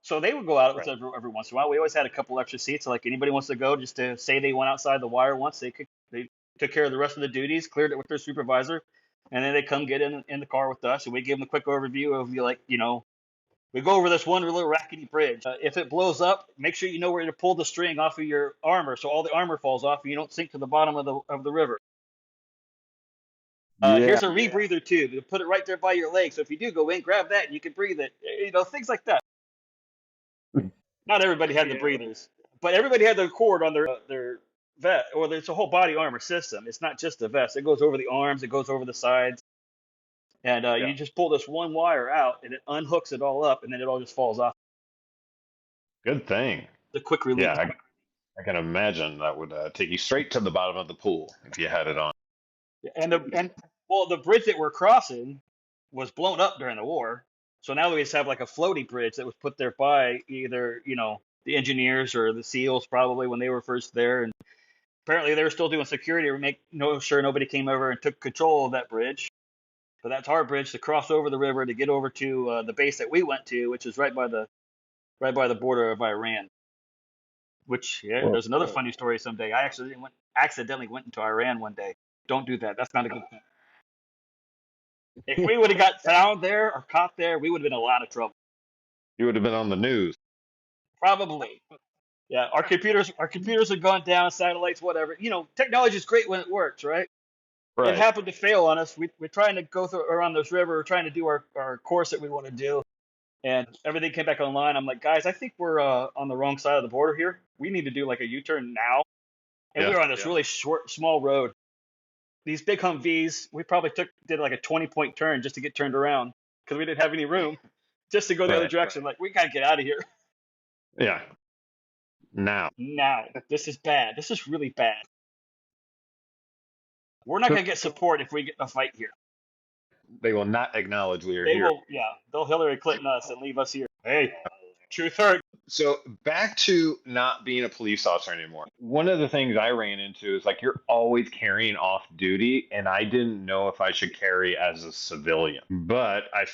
So they would go out with Right. us every once in a while. We always had a couple extra seats. So like anybody wants to go, just to say they went outside the wire once, they took care of the rest of the duties, cleared it with their supervisor, and then they come get in the car with us, and we give them a quick overview of like we go over this one little rackety bridge. If it blows up, make sure you know where to pull the string off of your armor, so all the armor falls off and you don't sink to the bottom of the river. Yeah. Here's a rebreather tube. You put it right there by your leg, so if you do go in, grab that and you can breathe it. Things like that. Not everybody had the breathers, but everybody had the cord on their vest, or it's a whole body armor system. It's not just the vest. It goes over the arms, it goes over the sides, and Yeah. you just pull this one wire out, and it unhooks it all up, and then it all just falls off. Good thing. The quick release. Yeah, I can imagine that would take you straight to the bottom of the pool if you had it on. And well, the bridge that we're crossing was blown up during the war, so now we just have like a floaty bridge that was put there by either the engineers or the SEALs probably when they were first there, and apparently they were still doing security to make sure nobody came over and took control of that bridge. But that's our bridge to cross over the river to get over to the base that we went to, which is right by the border of Iran. Which Well, there's another funny story someday. I accidentally went into Iran one day. Don't do that. That's not a good thing. If we would have got found there or caught there, we would have been in a lot of trouble. you would have been on the news. Probably. Yeah, our computers have gone down, satellites, whatever. Technology is great when it works, right? It Right. happened to fail on us. We're trying to go through around this river. We're trying to do our course that we want to do, and everything came back online. I'm like, guys, I think we're on the wrong side of the border here. We need to do like a U-turn now. And we Yeah. were on this really short, small road. These big Humvees, we probably did like a 20-point turn just to get turned around because we didn't have any room just to go the other Right. direction. Like, we gotta get out of here Yeah. Now. now. This is bad. This is really bad. We're not gonna get support if we get in a fight here. They will not acknowledge we are They here. will, yeah, they'll Hillary Clinton us and leave us here. Hey, truth hurt. So back to not being a police officer anymore. One of the things I ran into is like you're always carrying off duty, and I didn't know if I should carry as a civilian. But I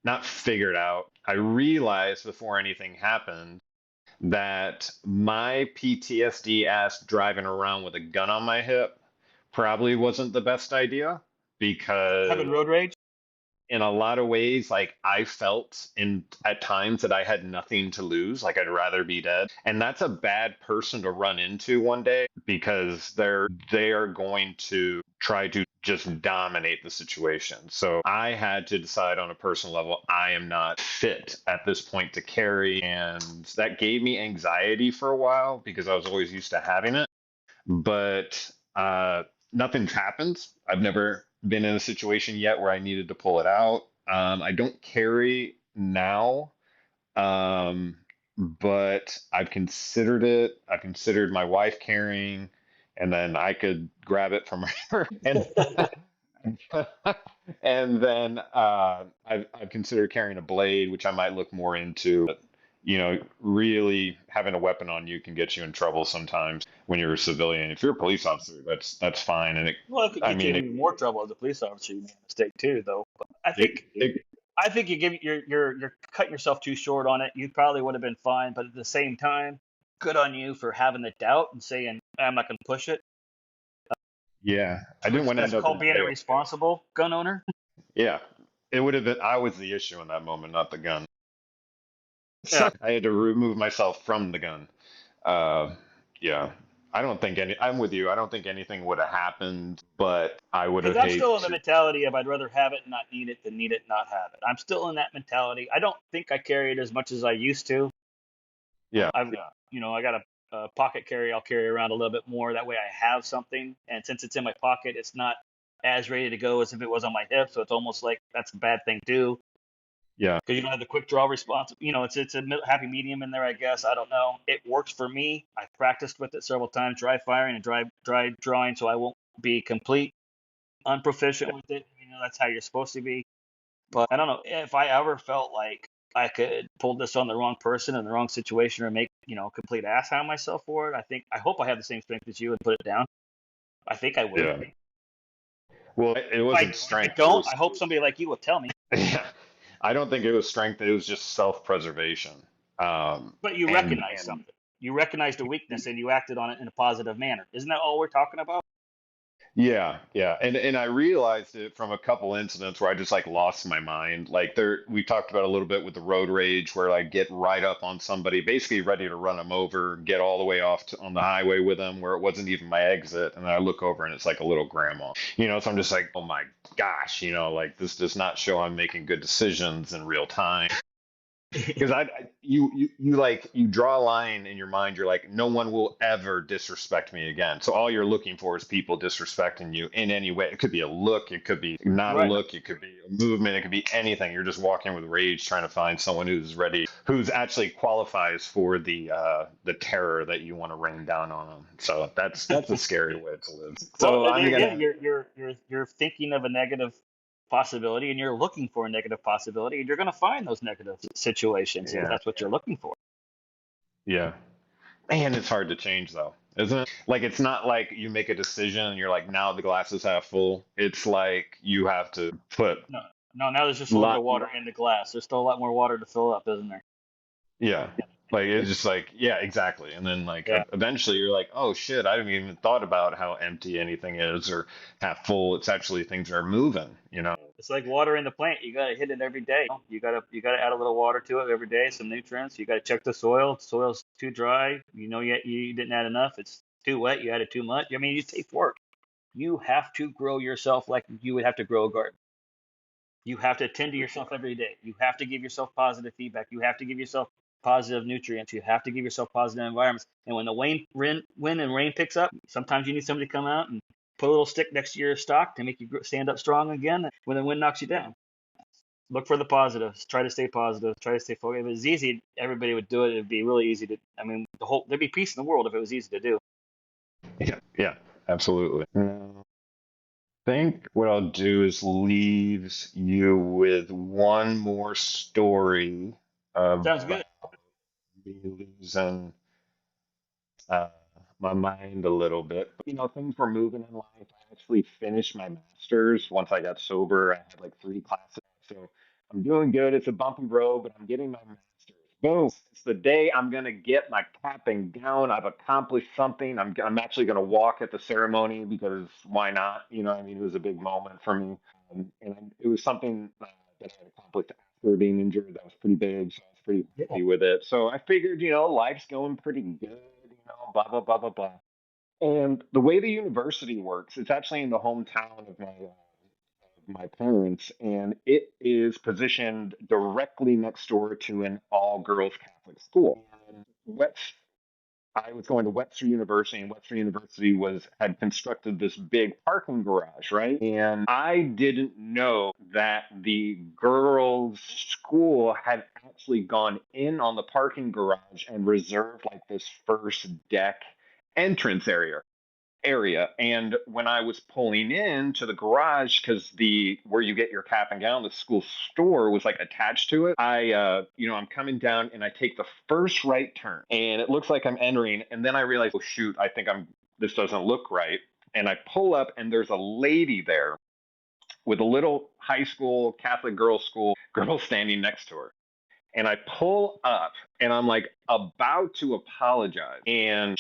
not figured out, I realized before anything happened that my PTSD ass driving around with a gun on my hip probably wasn't the best idea because Having road rage. in a lot of ways, like I felt in at times that I had nothing to lose, like I'd rather be dead. And that's a bad person to run into one day because they are going to try to just dominate the situation. So I had to decide on a personal level, I am not fit at this point to carry. And that gave me anxiety for a while because I was always used to having it. But nothing's happened. I've never been in a situation yet where I needed to pull it out. I don't carry now, um, but I've considered it. I've considered my wife carrying, and then I could grab it from her. And and then I've considered carrying a blade, which I might look more into. But, really having a weapon on you can get you in trouble sometimes when you're a civilian. If you're a police officer, that's fine. And Well, it could I get you mean, in even more trouble as a police officer. You made a mistake too, though. But I it, think it, I think you're cutting yourself too short on it. You probably would have been fine, but at the same time, good on you for having the doubt and saying I'm not going to push it. yeah, I didn't want to That's end up called in being a jail. responsible gun owner. Yeah, it would have been. I was the issue in that moment, not the gun. Yeah, I had to remove myself from the gun. Uh, yeah, I don't think any. I'm with you. I don't think anything would have happened, but I would because have I'm hate still in the to. mentality of I'd rather have it and not need it than need it and not have it. I'm still in that mentality. I don't think I carry it as much as I used to. Yeah, I got a pocket carry. I'll carry around a little bit more. That way I have something. And since it's in my pocket, it's not as ready to go as if it was on my hip. So it's almost like that's a bad thing too. yeah, Because you don't have the quick draw response. It's a happy medium in there, I guess. I don't know. It works for me. I've practiced with it several times, dry firing and dry drawing, so I won't be complete unproficient with it. That's how you're supposed to be. But I don't know if I ever felt like I could pull this on the wrong person in the wrong situation or make complete ass out of myself for it. I hope I have the same strength as you and put it down. I think I would. yeah. Well, it If wasn't I strength. It don't, was I hope somebody like you will tell me. yeah. I don't think it was strength. It was just self-preservation. But you recognize And something. You recognized a weakness and you acted on it in a positive manner. Isn't that all we're talking about? yeah, yeah. And I realized it from a couple incidents where I just like lost my mind. Like there we talked about a little bit with the road rage where I get right up on somebody, basically ready to run them over, get all the way off on the highway with them where it wasn't even my exit, and then I look over and it's like a little grandma. So I'm just like, "Oh my gosh, like this does not show I'm making good decisions in real time." Because you like you draw a line in your mind. You're like, no one will ever disrespect me again. So all you're looking for is people disrespecting you in any way. It could be a look, it could be not a Right. look, it could be a movement, it could be anything. You're just walking with rage, trying to find someone who's ready, who's actually qualifies for the terror that you want to rain down on them. So that's a scary way to live. Well, So I'm yeah, gonna you're thinking of a negative possibility and you're looking for a negative possibility and you're going to find those negative situations if yeah that's what you're looking for. yeah. Man, it's hard to change though, isn't it? Like it's not like you make a decision and you're like, now the glass is half full. It's like you have to put No, no, now there's just a little bit lot, of water in the glass. There's still a lot more water to fill up, isn't there? yeah. Like it's just like, yeah, exactly. And then like Yeah. eventually you're like, oh shit, I haven't even thought about how empty anything is or half full. It's actually things are moving. It's like water in the plant. You got to hit it every day. You got to add a little water to it every day, some nutrients. You got to check the soil. If the soil's too dry, yet you didn't add enough. It's too wet, you added too much. I mean, it takes work. You have to grow yourself like you would have to grow a garden. You have to attend to yourself every day. You have to give yourself positive feedback. You have to give yourself positive nutrients. You have to give yourself positive environments. And when the wind and rain picks up, sometimes you need somebody to come out and put a little stick next to your stock to make you stand up strong again when the wind knocks you down. Look for the positives. Try to stay positive. Try to stay focused. If it was easy, everybody would do it. It'd be really easy to. I mean, there'd be peace in the world if it was easy to do. Yeah, yeah, absolutely. I think what I'll do is leaves you with one more story Sounds good. about me losing uh, my mind a little bit. But, things were moving in life. I actually finished my master's once I got sober. I had like 3 classes. So I'm doing good. It's a bumpy road, but I'm getting my master's. Boom. It's the day I'm going to get my cap and gown. I've accomplished something. I'm actually going to walk at the ceremony because why not? I mean, it was a big moment for me. It was something that I had accomplished after being injured. That was pretty big. So I was pretty Yeah. happy with it. So I figured, life's going pretty good, blah, blah, blah, blah, blah. And the way the university works, it's actually in the hometown of my parents, and it is positioned directly next door to an all-girls Catholic school. And I was going to Webster University, and Webster University had constructed this big parking garage, right? And I didn't know that the girls' school had actually gone in on the parking garage and reserved like this first deck entrance area. And when I was pulling in to the garage, because the where you get your cap and gown, the school store was like attached to it. I'm coming down and I take the first right turn, and it looks like I'm entering, and then I realize, oh shoot, I think I'm. This doesn't look right, and I pull up, and there's a lady there with a little high school Catholic girls' school girl standing next to her. And I pull up and I'm like about to apologize. And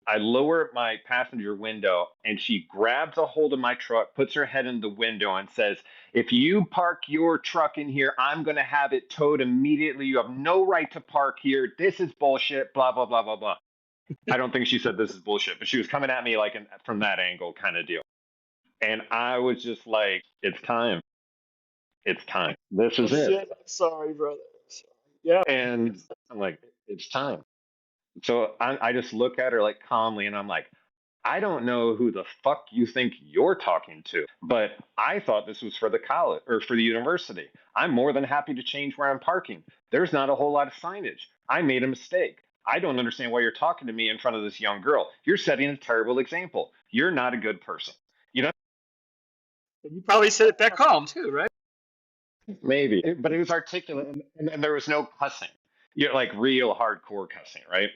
I lower my passenger window and she grabs a hold of my truck, puts her head in the window, and says, if you park your truck in here, I'm going to have it towed immediately. You have no right to park here. This is bullshit, blah, blah, blah, blah, blah. I don't think she said this is bullshit, but she was coming at me like from that angle kind of deal. And I was just like, it's time. It's time. This Oh is it. shit! I'm sorry, brother. Sorry. Yeah. And I'm like, it's time. So I just look at her like calmly and I'm like, I don't know who the fuck you think you're talking to, but I thought this was for the college or for the university. I'm more than happy to change where I'm parking. There's not a whole lot of signage. I made a mistake. I don't understand why you're talking to me in front of this young girl. You're setting a terrible example. You're not a good person. You know, And you probably said it that calm too, right? maybe, but it was articulate and there was no cussing. Like real hardcore cussing, right?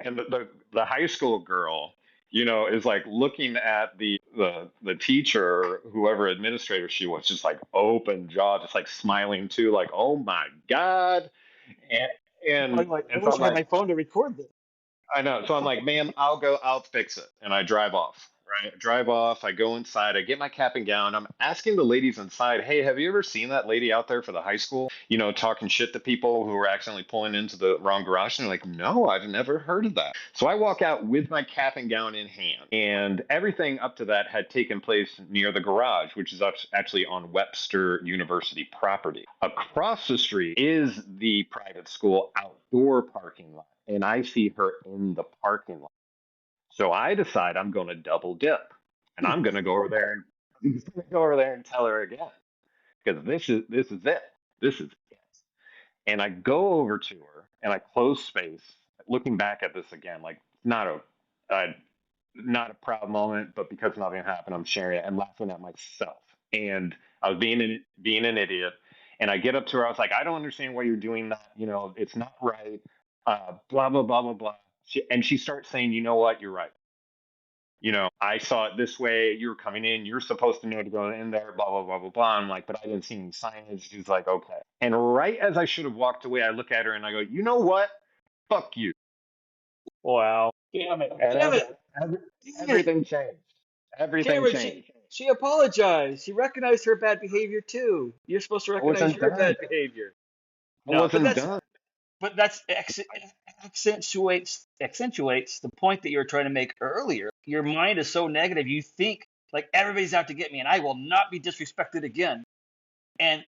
And the high school girl, is like looking at the teacher or whoever administrator she was, just like open jaw, just like smiling too, like, oh my God. And I'm like, I so wish I'm I had like, my phone to record this. I know. So I'm like, ma'am, I'll go, I'll fix it. And I drive off, right? I drive off. I go inside. I get my cap and gown. I'm asking the ladies inside, hey, have you ever seen that lady out there for the high school, talking shit to people who were accidentally pulling into the wrong garage? And they're like, no, I've never heard of that. So I walk out with my cap and gown in hand. And everything up to that had taken place near the garage, which is actually on Webster University property. Across the street is the private school outdoor parking lot, and I see her in the parking lot. So I decide I'm going to double dip, and I'm going to go over there and go over there and tell her again because this is it. This is it. And I go over to her and I close space. Looking back at this again, like a not a proud moment, but because nothing happened, I'm sharing it and laughing at myself. And I was being an idiot. And I get up to her. I was like, I don't understand why you're doing that. It's not right. Blah blah blah blah blah. And she starts saying, you know what? You're right. I saw it this way. You're coming in. You're supposed to know to go in there. Blah blah blah blah blah. I'm like, but I didn't see any signage. She's like, okay. And right as I should have walked away, I look at her and I go, you know what? Fuck you. Wow. Damn it. And Damn it. every, Damn it. everything changed. Everything Cameron, changed. she apologized. She recognized her bad behavior too. You're supposed to I recognize wasn't your done. bad behavior. I No, wasn't done. but that's accentuates the point that you were trying to make earlier. Your mind is so negative. You think like everybody's out to get me, and I will not be disrespected again. And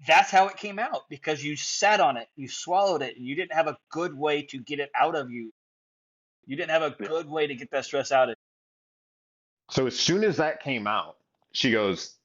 that's how it came out because you sat on it, you swallowed it, and you didn't have a good way to get it out of you. You didn't have a good way to get that stress out of So as soon as that came out, she goes,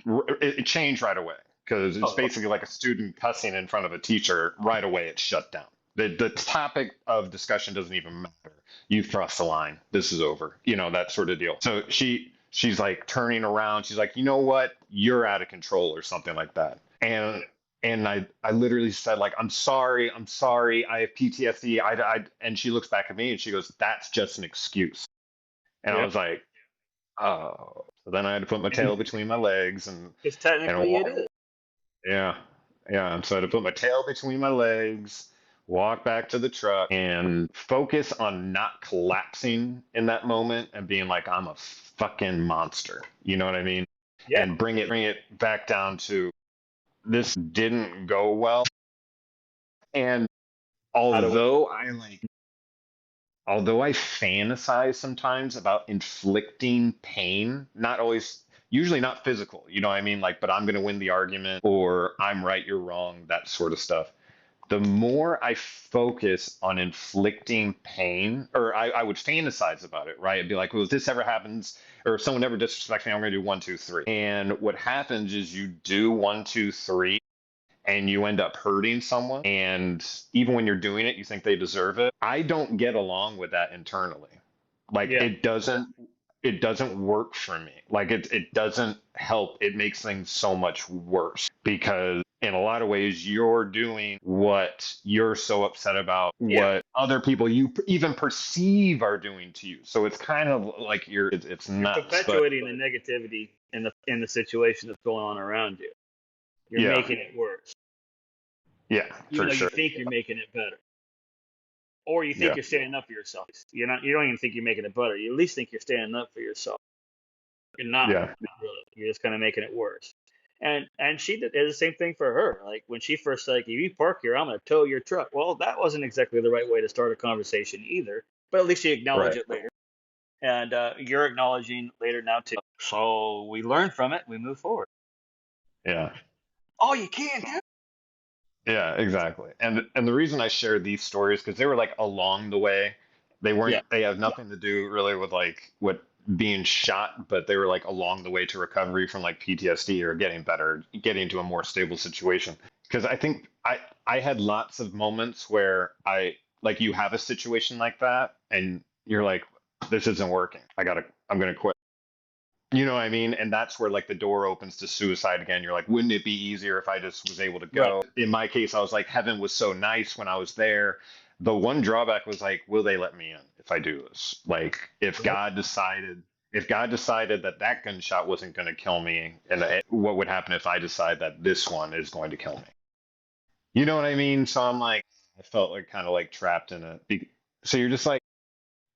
it changed right away because it's you. basically like a student cussing in front of a teacher. Right away, it's shut down. The topic of discussion doesn't even matter. You've crossed the line. This is over. That sort of deal. So she's like turning around. She's like, you know what? You're out of control or something like that. And I literally said like, I'm sorry. I'm sorry. I have PTSD. And she looks back at me and she goes, that's just an excuse. And I Yep. was like, oh. So then I had to put my tail between my legs Because and technically it walk. is. Yeah, yeah. And so I had to put my tail between my legs, walk back to the truck, and focus on not collapsing in that moment and being like, I'm a fucking monster. You know what I mean? Yeah. And bring it back down to this didn't go well. And How do we? although I fantasize sometimes about inflicting pain, not always, usually not physical, you know what I mean? Like, but I'm going to win the argument or I'm right, you're wrong, that sort of stuff. The more I focus on inflicting pain, or I would fantasize about it, right? It'd be like, well, if this ever happens, or if someone ever disrespects me, I'm going to do one, two, three. And what happens is you do one, two, three, and you end up hurting someone. And even when you're doing it, you think they deserve it. I don't get along with that internally. Like Yeah. it doesn't work for me. Like it doesn't help. It makes things so much worse because in a lot of ways you're doing what you're so upset about, Yeah. what other people you even perceive are doing to you. So it's kind of like it's You're nuts, but perpetuating the negativity in the situation that's going on around you. You're yeah, making it worse, yeah, even for though you sure. think you're making it better, or you think Yeah, you're standing up for yourself. You're not. You don't even think you're making it better. You at least think you're standing up for yourself. You're not yeah, really. You're just kind of making it worse. And she did the same thing for her. Like when she first said, like, if you park here, I'm going to tow your truck. Well, that wasn't exactly the right way to start a conversation either. But at least she acknowledged right. it later. And you're acknowledging later now too. So we learn from it. We move forward. Yeah. Oh, you can't do. Yeah, exactly. And the reason I shared these stories because they were like along the way. They weren't Yeah. they have nothing to do really with like what being shot, but they were like along the way to recovery from like PTSD or getting better, getting to a more stable situation. Because I think I had lots of moments where I like you have a situation like that and you're like, this isn't working. I'm gonna quit. You know what I mean? And that's where like the door opens to suicide again. You're like, wouldn't it be easier if I just was able to Right. go? In my case, I was like, heaven was so nice when I was there. The one drawback was like, will they let me in if I do this? Like, if Right. God decided, If God decided that that gunshot wasn't going to kill me, and what would happen if I decide that this one is going to kill me? You know what I mean? So I'm like, I felt like kind of like trapped in it. So you're just like,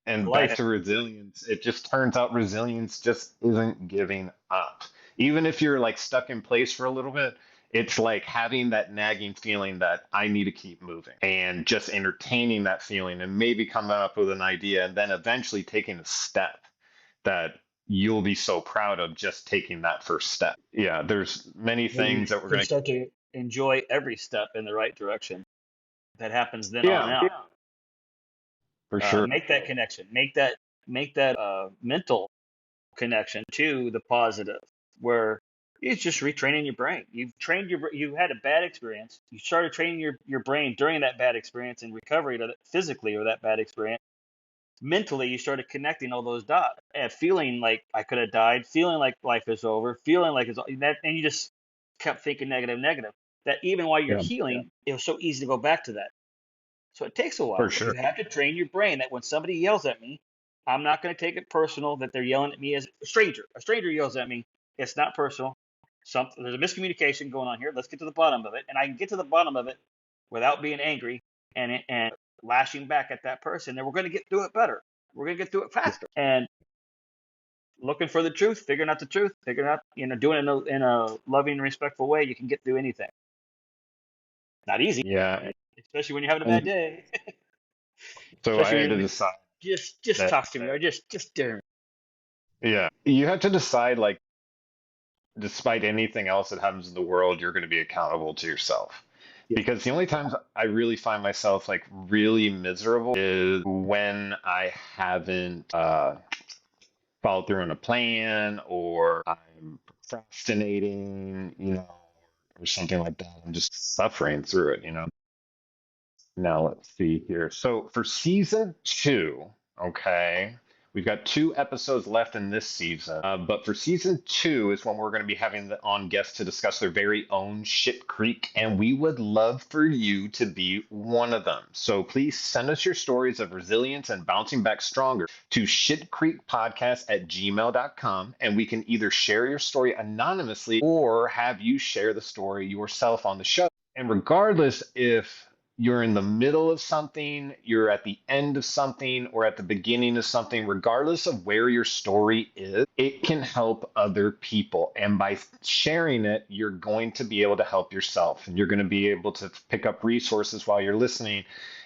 and back Life. to resilience, it just turns out resilience just isn't giving up. Even if you're like stuck in place for a little bit, it's like having that nagging feeling that I need to keep moving and just entertaining that feeling and maybe coming up with an idea and then eventually taking a step that you'll be so proud of just taking that first step. Yeah, there's many Then you things that we're can going to, start to enjoy every step in the right direction that happens then on yeah, out. for sure. Make that connection. Make that mental connection to the positive, where it's just retraining your brain. You had a bad experience. You started training your brain during that bad experience and recovery to physically or that bad experience. Mentally, you started connecting all those dots and feeling like I could have died, feeling like life is over, feeling like and you just kept thinking negative, negative. That even while you're Yeah, healing, it was so easy to go back to that. So it takes a for while. You sure. have to train your brain that when somebody yells at me, I'm not going to take it personal that they're yelling at me as a stranger. A stranger yells at me. It's not personal. There's a miscommunication going on here. Let's get to the bottom of it. And I can get to the bottom of it without being angry and lashing back at that person. And we're going to get through it better. We're going to get through it faster. And looking for the truth, figuring out the truth, figuring out, doing it in a loving, respectful way, you can get through anything. Not easy, Yeah. especially when you're having a bad And day. so I Especially had when to you're decide just that, talk to me or just dare me. yeah, you have to decide, like, despite anything else that happens in the world, you're going to be accountable to yourself. Yeah. Because the only times I really find myself like really miserable is when I haven't followed through on a plan or I'm procrastinating, or something like that. I'm just suffering through it, Now let's see here. So for season two, okay, we've got 2 episodes left in this season. But for season two is when we're going to be having on guests to discuss their very own Shit Creek, and we would love for you to be one of them. So please send us your stories of resilience and bouncing back stronger to shitcreekpodcast@gmail.com, and we can either share your story anonymously or have you share the story yourself on the show. And regardless if you're in the middle of something, you're at the end of something, or at the beginning of something, regardless of where your story is, it can help other people. And by sharing it, you're going to be able to help yourself. And you're going to be able to pick up resources while you're listening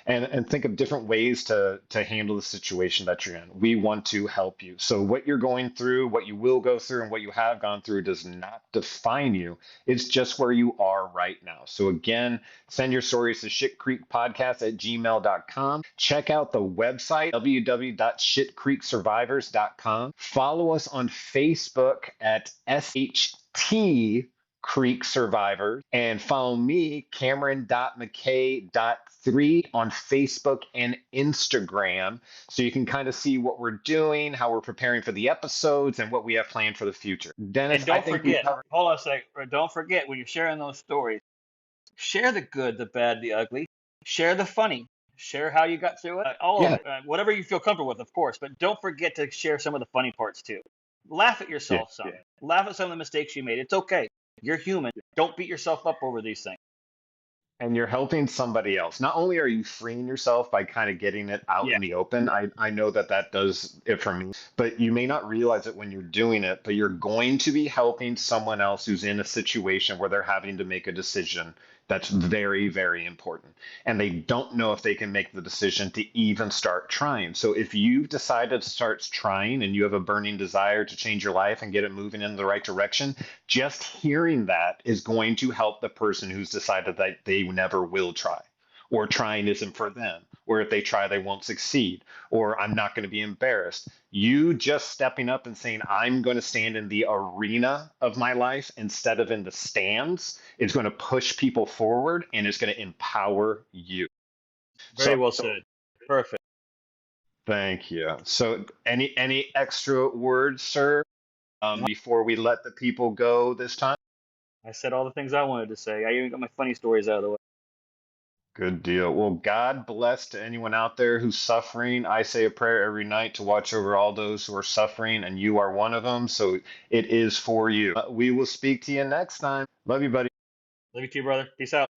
and think of different ways to handle the situation that you're in. We want to help you. So, what you're going through, what you will go through, and what you have gone through does not define you. It's just where you are right now. So, again, send your stories to shitcreekpodcast@gmail.com. Check out the website, www.shitcreeksurvivors.com. Follow us on Facebook at SHT Creek Survivors, and follow me, Cameron.mckay.3, on Facebook and Instagram, so you can kind of see what we're doing, how we're preparing for the episodes, and what we have planned for the future. Dennis, And I don't think we forget, covered. hold on a second, don't forget when you're sharing those stories, share the good, the bad, the ugly, share the funny, share how you got through it, all of Yeah, it, whatever you feel comfortable with, of course. But don't forget to share some of the funny parts too. Laugh at yeah. yourself some. Laugh at some of the mistakes you made. It's okay. You're human. Don't beat yourself up over these things. And you're helping somebody else. Not only are you freeing yourself by kind of getting it out Yeah. in the open, I know that that does it for me, but you may not realize it when you're doing it, but you're going to be helping someone else who's in a situation where they're having to make a decision that's very, very important. And they don't know if they can make the decision to even start trying. So if you've decided to start trying and you have a burning desire to change your life and get it moving in the right direction, just hearing that is going to help the person who's decided that they never will try, or trying isn't for them, or if they try, they won't succeed, or I'm not going to be embarrassed. You just stepping up and saying, I'm going to stand in the arena of my life instead of in the stands is going to push people forward and it's going to empower you. Very So well said. Perfect. thank you. So any extra words, sir, No, before we let the people go this time? I said all the things I wanted to say. I even got my funny stories out of the way. Good deal. Well, God bless to anyone out there who's suffering. I say a prayer every night to watch over all those who are suffering, and you are one of them. So it is for you. We will speak to you next time. Love you, buddy. Love you too, brother. Peace out.